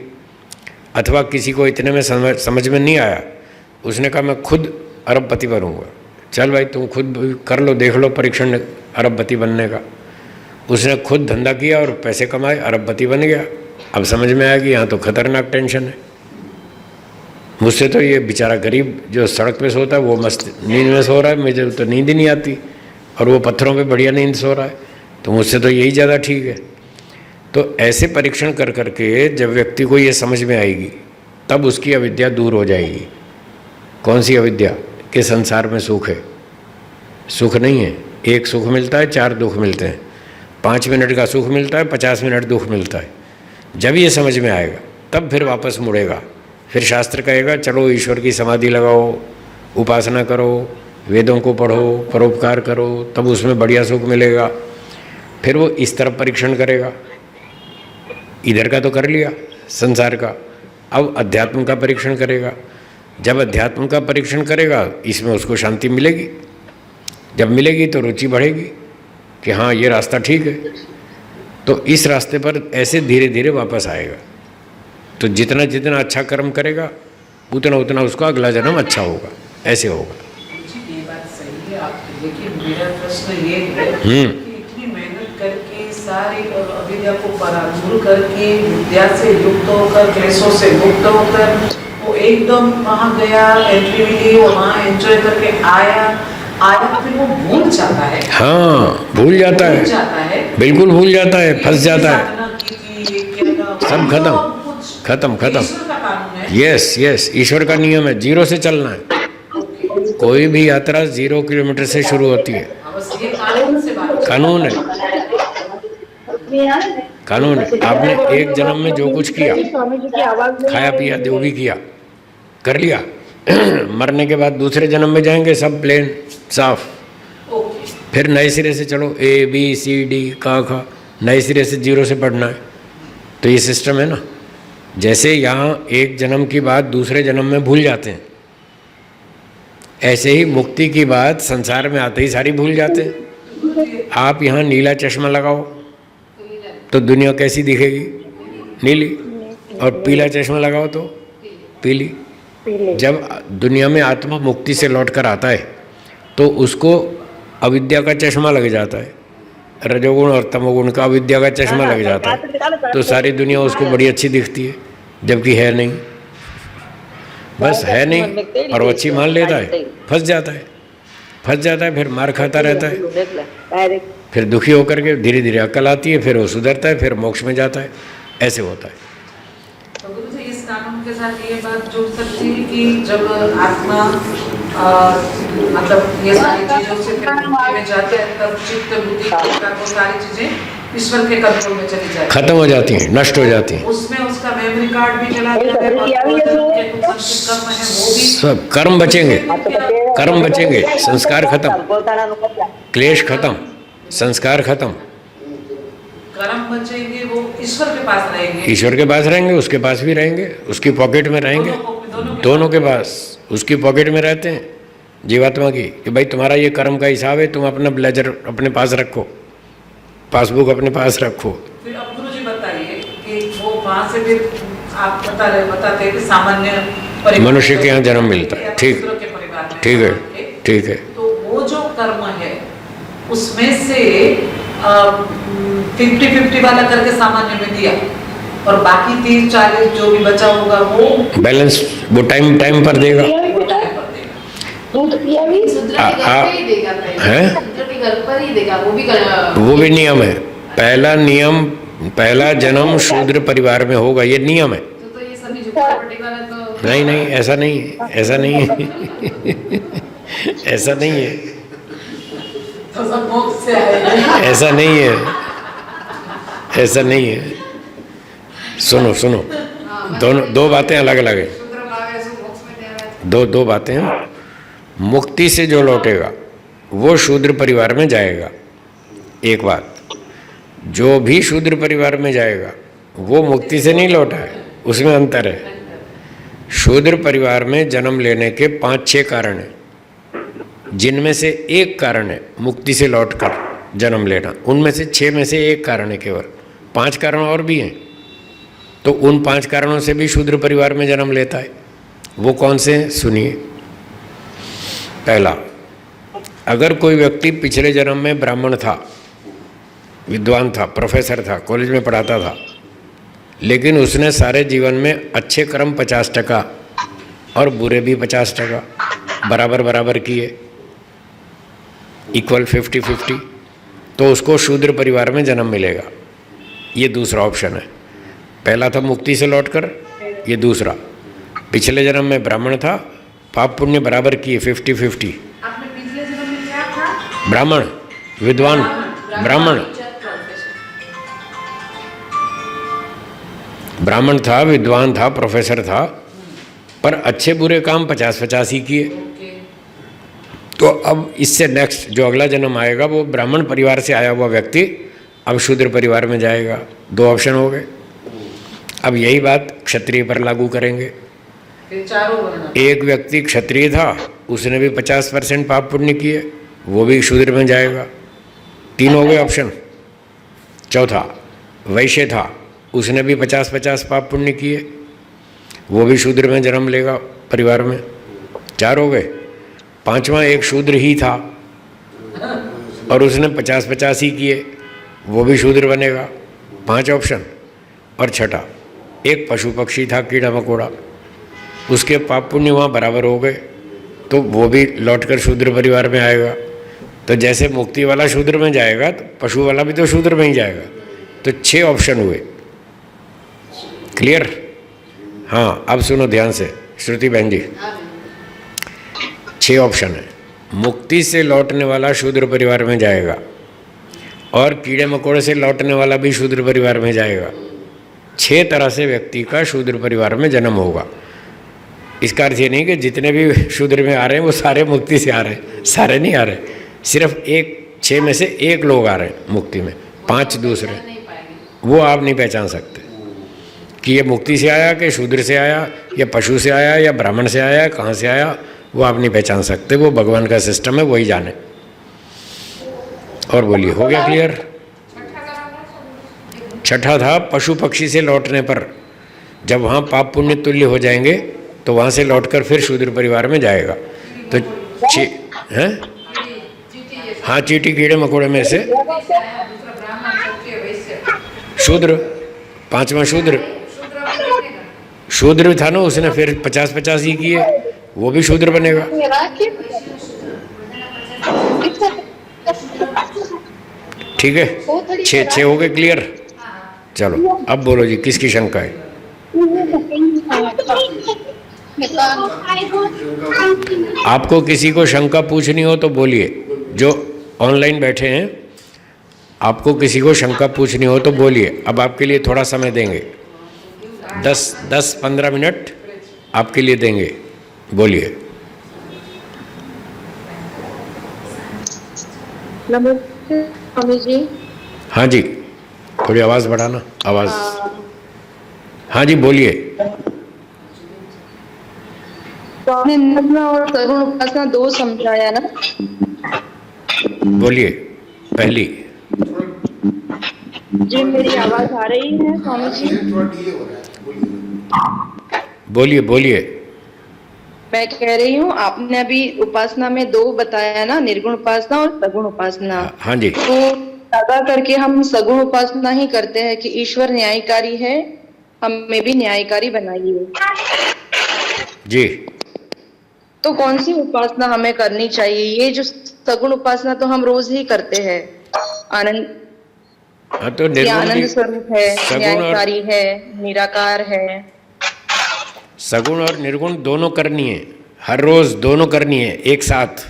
Speaker 1: अथवा किसी को इतने में समझ में नहीं आया, उसने कहा मैं खुद अरबपति बनूंगा। चल भाई तुम खुद कर लो, देख लो परीक्षण अरबपति बनने का। उसने खुद धंधा किया और पैसे कमाए, अरबपति बन गया। अब समझ में आया कि यहाँ तो खतरनाक टेंशन है, मुझसे तो ये बेचारा गरीब जो सड़क पे सोता है वो मस्त नींद में सो रहा है, मुझे तो नींद ही नहीं आती, और वो पत्थरों पे बढ़िया नींद सो रहा है, तो मुझसे तो यही ज़्यादा ठीक है। तो ऐसे परीक्षण कर करके जब व्यक्ति को ये समझ में आएगी तब उसकी अविद्या दूर हो जाएगी। कौन सी अविद्या? कि संसार में सुख है। सुख नहीं है, एक सुख मिलता है, 4 दुख मिलते हैं। 5 मिनट का सुख मिलता है, 50 मिनट दुख मिलता है। जब ये समझ में आएगा तब फिर वापस मुड़ेगा। फिर शास्त्र कहेगा चलो ईश्वर की समाधि लगाओ, उपासना करो, वेदों को पढ़ो, परोपकार करो, तब उसमें बढ़िया सुख मिलेगा। फिर वो इस तरफ परीक्षण करेगा। इधर का तो कर लिया संसार का, अब अध्यात्म का परीक्षण करेगा। जब अध्यात्म का परीक्षण करेगा इसमें उसको शांति मिलेगी। जब मिलेगी तो रुचि बढ़ेगी कि हाँ ये रास्ता ठीक है, तो इस रास्ते पर ऐसे धीरे धीरे वापस आएगा। तो जितना जितना अच्छा कर्म करेगा उतना उतना उसका अगला जन्म अच्छा होगा, ऐसे होगा।
Speaker 2: ये बात सही है आपकी, लेकिन मेरा प्रश्न ये है कि इतनी मेहनत करके सारी अविद्या को पराभूल करके विद्या से युक्त होकर, क्लेशों से मुक्त होकर वो एकदम वहाँ गया, एंट्री मिली, वहाँ एंजॉय करके आया, फिर वो भूल जाता है।
Speaker 1: हाँ भूल जाता है, बिल्कुल भूल जाता है, फंस जाता है, सब खत्म। यस ईश्वर का नियम है, 0 से चलना है। कोई भी यात्रा 0 किलोमीटर से शुरू होती है। कानून है। आपने एक जन्म में जो कुछ किया, खाया पिया जो भी किया कर लिया, मरने के बाद दूसरे जन्म में जाएंगे सब प्लेन साफ, फिर नए सिरे से चलो, ABCD का नए सिरे से 0 से पढ़ना है। तो ये सिस्टम है ना। जैसे यहाँ एक जन्म की बात दूसरे जन्म में भूल जाते हैं, ऐसे ही मुक्ति की बात संसार में आते ही सारी भूल जाते हैं। आप यहाँ नीला चश्मा लगाओ तो दुनिया कैसी दिखेगी? नीली। और पीला चश्मा लगाओ तो पीली। जब दुनिया में आत्मा मुक्ति से लौट कर आता है तो उसको अविद्या का चश्मा लग जाता है, रजोगुण और तमोगुण का अविद्या का चश्मा लग जाता है, तो सारी दुनिया उसको बड़ी अच्छी दिखती है, जबकि है नहीं। बस है नहीं और वो अच्छी मान लेता है, फंस जाता है, फिर मार खाता रहता है, फिर दुखी होकर के धीरे धीरे अकल आती है, फिर वो सुधरता है, फिर मोक्ष में जाता है। ऐसे होता है।
Speaker 2: साथ ये बात जुड़ सकती है कि जब आत्मा मतलब ये सारी चीजों से फिर मुक्ति में जाते हैं, तब चित्त बुद्धि वो सारी चीजें ईश्वर के कंट्रोल में चली जाती,
Speaker 1: खत्म हो जाती हैं, नष्ट हो जाती हैं।
Speaker 2: उसमें उसका मेमोरी कार्ड भी चला जाता है, कर्म है वो भी,
Speaker 1: सब कर्म बचेंगे, कर्म बचेंगे, संस्कार खत्म, क्लेश खत्म, संस्कार खत्म,
Speaker 2: कर्म बचेंगे, वो ईश्वर के पास रहेंगे,
Speaker 1: ईश्वर के पास रहेंगे, उसके पास भी रहेंगे, उसकी पॉकेट में रहेंगे, दोनों के पास, उसकी पॉकेट में रहते हैं जीवात्मा की, कि भाई तुम्हारा ये कर्म का हिसाब है, तुम अपना ब्लेजर अपने पास रखो, पासबुक अपने पास रखो।
Speaker 2: फिर अब गुरु जी बताइए कि वो वहाँ से फिर आप बताते हैं कि सामान्य
Speaker 1: मनुष्य के यहाँ जन्म मिलता है, ठीक, ठीक है, ठीक है।
Speaker 2: तो वो जो कर्म है उसमें से 50-50 वाला करके सामान्य में दिया, और बाकी 30-40 जो भी बचा होगा वो
Speaker 1: बैलेंस वो टाइम टाइम पर देगा, वो भी नियम है। पहला नियम, पहला जन्म शूद्र परिवार में होगा, ये नियम है।
Speaker 3: तो ये सभी झुग्गी वाला तो
Speaker 1: नहीं नहीं, ऐसा नहीं है, ऐसा नहीं है ऐसा नहीं है,
Speaker 2: तो सब मोक्ष से आएगा।
Speaker 1: ऐसा नहीं है, ऐसा नहीं है। सुनो सुनो, दोनों दो बातें अलग अलग है, दो बातें हैं। मुक्ति से जो लौटेगा वो शूद्र परिवार में जाएगा, एक बात। जो भी शूद्र परिवार में जाएगा वो मुक्ति से नहीं लौटा है, उसमें अंतर है। शूद्र परिवार में जन्म लेने के 5-6 कारण हैं, जिनमें से एक कारण है मुक्ति से लौटकर जन्म लेना। उनमें से 6 में से एक कारण है केवल, 5 कारण और भी हैं। तो उन 5 कारणों से भी शूद्र परिवार में जन्म लेता है। वो कौन से हैं, सुनिए। पहला, अगर कोई व्यक्ति पिछले जन्म में ब्राह्मण था, विद्वान था, प्रोफेसर था, कॉलेज में पढ़ाता था, लेकिन उसने सारे जीवन में अच्छे कर्म 50% और बुरे भी 50% बराबर बराबर किए, इक्वल 50-50, तो उसको शूद्र परिवार में जन्म मिलेगा। ये दूसरा ऑप्शन है। पहला था मुक्ति से लौटकर, ये दूसरा पिछले जन्म में ब्राह्मण था, पाप पुण्य बराबर किए 50-50।
Speaker 3: आपने पिछले जन्म में क्या था?
Speaker 1: ब्राह्मण, विद्वान, ब्राह्मण, ब्राह्मण था, विद्वान था, प्रोफेसर था, पर अच्छे बुरे काम 50-50 ही किए। तो अब इससे नेक्स्ट जो अगला जन्म आएगा वो ब्राह्मण परिवार से आया हुआ व्यक्ति अब शूद्र परिवार में जाएगा। 2 ऑप्शन हो गए। अब यही बात क्षत्रिय पर लागू करेंगे। एक व्यक्ति क्षत्रिय था, उसने भी 50% पाप पुण्य किए, वो भी शूद्र में जाएगा। 3 हो गए ऑप्शन। चौथा, वैश्य था, उसने भी 50-50 पाप पुण्य किए, वो भी शूद्र में जन्म लेगा परिवार में। 4 हो गए। 5वां, एक शूद्र ही था और उसने 50-50 ही किए, वो भी शूद्र बनेगा। 5 ऑप्शन। और छठा, एक पशु पक्षी था, कीड़ा मकोड़ा, उसके पाप पुण्य वहाँ बराबर हो गए, तो वो भी लौटकर शूद्र परिवार में आएगा। तो जैसे मुक्ति वाला शूद्र में जाएगा तो पशु वाला भी तो शूद्र में ही जाएगा। तो 6 ऑप्शन हुए। क्लियर? हाँ, अब सुनो ध्यान से श्रुति बहन जी। 6 ऑप्शन है। मुक्ति से लौटने वाला शूद्र परिवार में जाएगा, और कीड़े मकोड़े से लौटने वाला भी शूद्र परिवार में जाएगा। 6 तरह से व्यक्ति का शूद्र परिवार में जन्म होगा। इसका अर्थ ये नहीं कि जितने भी शूद्र में आ रहे हैं वो सारे मुक्ति से आ रहे हैं, सारे नहीं आ रहे। सिर्फ 6 में से 1 लोग आ रहे हैं मुक्ति में, 5 दूसरे, वो आप नहीं पहचान सकते कि ये मुक्ति से आया कि शूद्र से आया या पशु से आया या ब्राह्मण से आया, कहाँ से आया, वो आप नहीं पहचान सकते। वो भगवान का सिस्टम है, वही जाने। और बोलिए, हो गया क्लियर? छठा था पशु पक्षी से लौटने पर, जब वहाँ पाप पुण्य तुल्य हो जाएंगे तो वहाँ से लौटकर फिर शूद्र परिवार में जाएगा। तो 6 हैं। हाँ, चींटी कीड़े मकोड़े में से शूद्र, 5वां शूद्र, शूद्र था ना, उसने फिर 50-50 ही किए, वो भी शूद्र बनेगा। ठीक है, 6 हो गए क्लियर? चलो अब बोलो जी, किसकी शंका है? आपको किसी को शंका पूछनी हो तो बोलिए, जो ऑनलाइन बैठे हैं आपको किसी को शंका पूछनी हो तो बोलिए। अब आपके लिए थोड़ा समय देंगे, 10-15 मिनट आपके लिए देंगे, बोलिए।
Speaker 4: नमस्ते स्वामी जी।
Speaker 1: हाँ जी, थोड़ी आवाज़ बढ़ाना, आवाज़। हाँ जी बोलिए।
Speaker 4: स्वामी निर्गुण और सगुण उपासना दो समझाया ना?
Speaker 1: बोलिए पहली।
Speaker 4: जी मेरी आवाज आ रही है स्वामी जी?
Speaker 1: बोलिए बोलिए।
Speaker 4: मैं कह रही हूँ आपने अभी उपासना में दो बताया ना, निर्गुण उपासना और सगुण उपासना।
Speaker 1: हाँ जी।
Speaker 4: तो ज्यादा करके हम सगुण उपासना ही करते हैं कि ईश्वर न्यायकारी है, हमें भी न्यायकारी बनाइए
Speaker 1: जी।
Speaker 4: तो कौन सी उपासना हमें करनी चाहिए? ये जो सगुण उपासना तो हम रोज ही करते हैं। आनंद,
Speaker 1: हाँ तो निर्गुण
Speaker 4: आनंद स्वरूप है, न्यायकारी है, निराकार है।
Speaker 1: सगुण और निर्गुण दोनों करनी है, हर रोज दोनों करनी है एक साथ।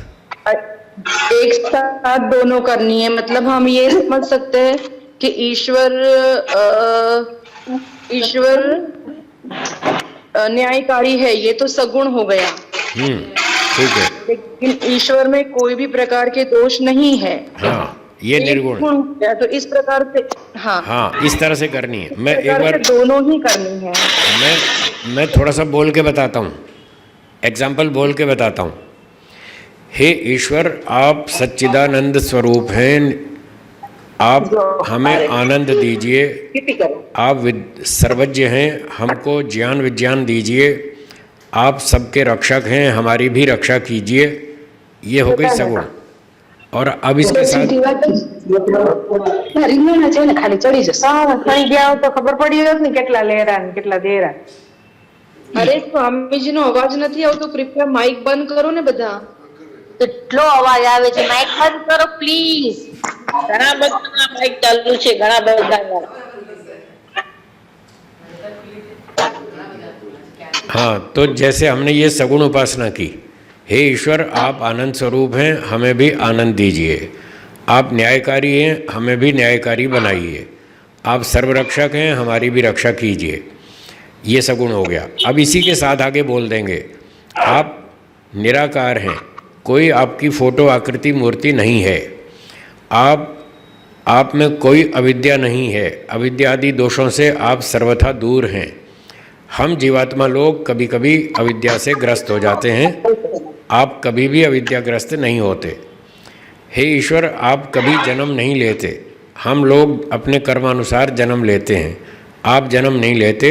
Speaker 4: एक साथ दोनों करनी है, मतलब हम ये समझ सकते हैं कि ईश्वर न्यायकारी है, ये तो सगुण हो गया।
Speaker 1: ठीक है।
Speaker 4: लेकिन ईश्वर में कोई भी प्रकार के दोष नहीं है।
Speaker 1: हाँ, ये निर्गुण
Speaker 4: है। तो इस प्रकार से
Speaker 1: हाँ इस तरह से करनी है। मैं एक बार
Speaker 4: दोनों ही करनी है।
Speaker 1: मैं थोड़ा सा बोल के बताता हूँ, एग्जाम्पल बोल के बताता हूँ। हे ईश्वर, आप सच्चिदानंद स्वरूप हैं, आप हमें आनंद दीजिए, आप सर्वज्ञ हैं, हमको ज्ञान विज्ञान दीजिए, आप सबके रक्षक हैं, हमारी भी रक्षा कीजिए। ये हो गई सगुण। और अब इसके साथ
Speaker 4: खाली चढ़ी गया तो खबर पड़ी होती કેટલા લેરા ને કેટલા દેરા। અરે સ્વામીજી નો અવાજ નથી આવતો, કૃપયા માઇક બંધ કરો ને બધા।
Speaker 5: કેટલો અવાજ આવે છે, માઇક બંધ કરો પ્લીઝ। ઘણા બધા માઇક ચાલુ છે, ઘણા બધા।
Speaker 1: हाँ, तो जैसे हमने ये सगुण उपासना की, हे ईश्वर आप आनंद स्वरूप हैं, हमें भी आनंद दीजिए, आप न्यायकारी हैं, हमें भी न्यायकारी बनाइए, आप सर्वरक्षक हैं, हमारी भी रक्षा कीजिए। ये सगुण हो गया। अब इसी के साथ आगे बोल देंगे, आप निराकार हैं, कोई आपकी फोटो आकृति मूर्ति नहीं है, आप में कोई अविद्या नहीं है, अविद्या आदि दोषों से आप सर्वथा दूर हैं। हम जीवात्मा लोग कभी कभी अविद्या से ग्रस्त हो जाते हैं, आप कभी भी अविद्याग्रस्त नहीं होते। हे ईश्वर, आप कभी जन्म नहीं लेते, हम लोग अपने कर्मानुसार जन्म लेते हैं, आप जन्म नहीं लेते।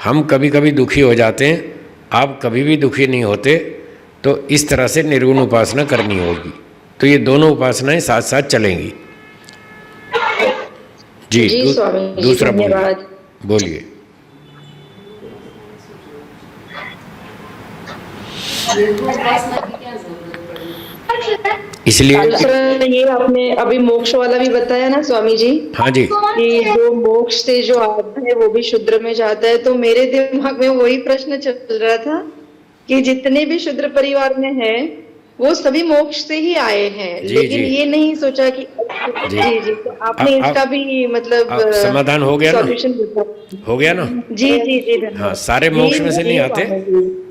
Speaker 1: हम कभी कभी दुखी हो जाते हैं, आप कभी भी दुखी नहीं होते। तो इस तरह से निर्गुण उपासना करनी होगी। तो ये दोनों उपासनाएं साथ साथ चलेंगी। जी, दूसरा बोलिए। इसलिए
Speaker 4: ये आपने अभी मोक्ष वाला भी बताया ना स्वामी जी।
Speaker 1: हाँ जी।
Speaker 4: कि जो मोक्ष से जो आता है वो भी शूद्र में जाता है। तो मेरे दिमाग में वही प्रश्न चल रहा था कि जितने भी शूद्र परिवार में हैं वो सभी मोक्ष से ही आए हैं। लेकिन ये नहीं सोचा कि जी तो आपने इसका भी मतलब
Speaker 1: समाधान हो गया ना? हो गया ना?
Speaker 4: जी जी जी।
Speaker 1: हाँ, सारे मोक्ष में से नहीं आते,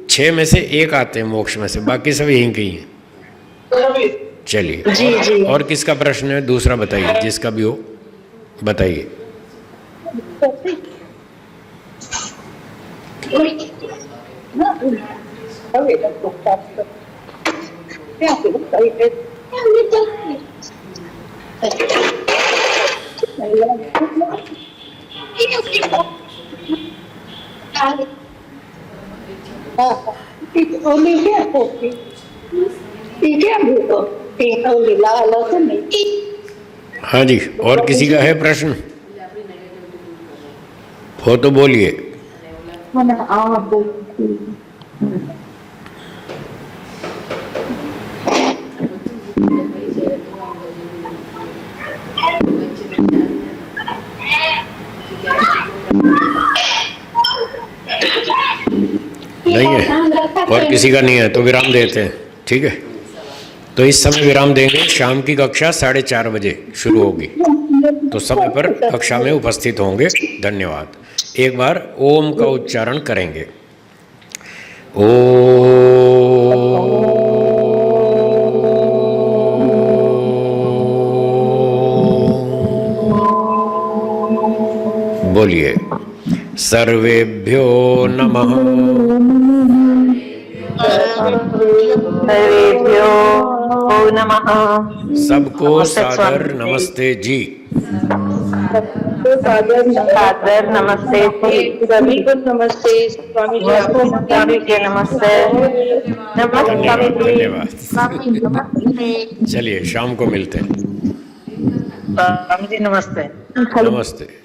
Speaker 1: 6 में से 1 आते हैं मोक्ष में से, बाकी सब यहीं कहीं हैं। चलिए,
Speaker 4: जी जी।
Speaker 1: और किसका प्रश्न है? दूसरा बताइए, जिसका भी हो बताइए। हाँ जी, और किसी का है प्रश्न? हो तो बोलिए। नहीं है? और किसी का नहीं है तो विराम देते हैं, ठीक है। तो इस समय विराम देंगे। शाम की कक्षा 4:30 बजे शुरू होगी, तो समय पर कक्षा में उपस्थित होंगे। धन्यवाद। एक बार ओम का उच्चारण करेंगे। बोलिए। सर्वेभ्यो नमः।
Speaker 5: सर्वेभ्यो नमः।
Speaker 1: सबको सादर नमस्ते जी।
Speaker 5: सादर नमस्ते जी।
Speaker 4: सभी को नमस्ते स्वामी जी। आपको
Speaker 5: स्वामी जी नमस्ते। नमस्ते
Speaker 1: धन्यवाद।
Speaker 5: स्वामी नमस्ते।
Speaker 1: चलिए शाम को मिलते हैं।
Speaker 5: स्वामी जी नमस्ते।
Speaker 1: नमस्ते।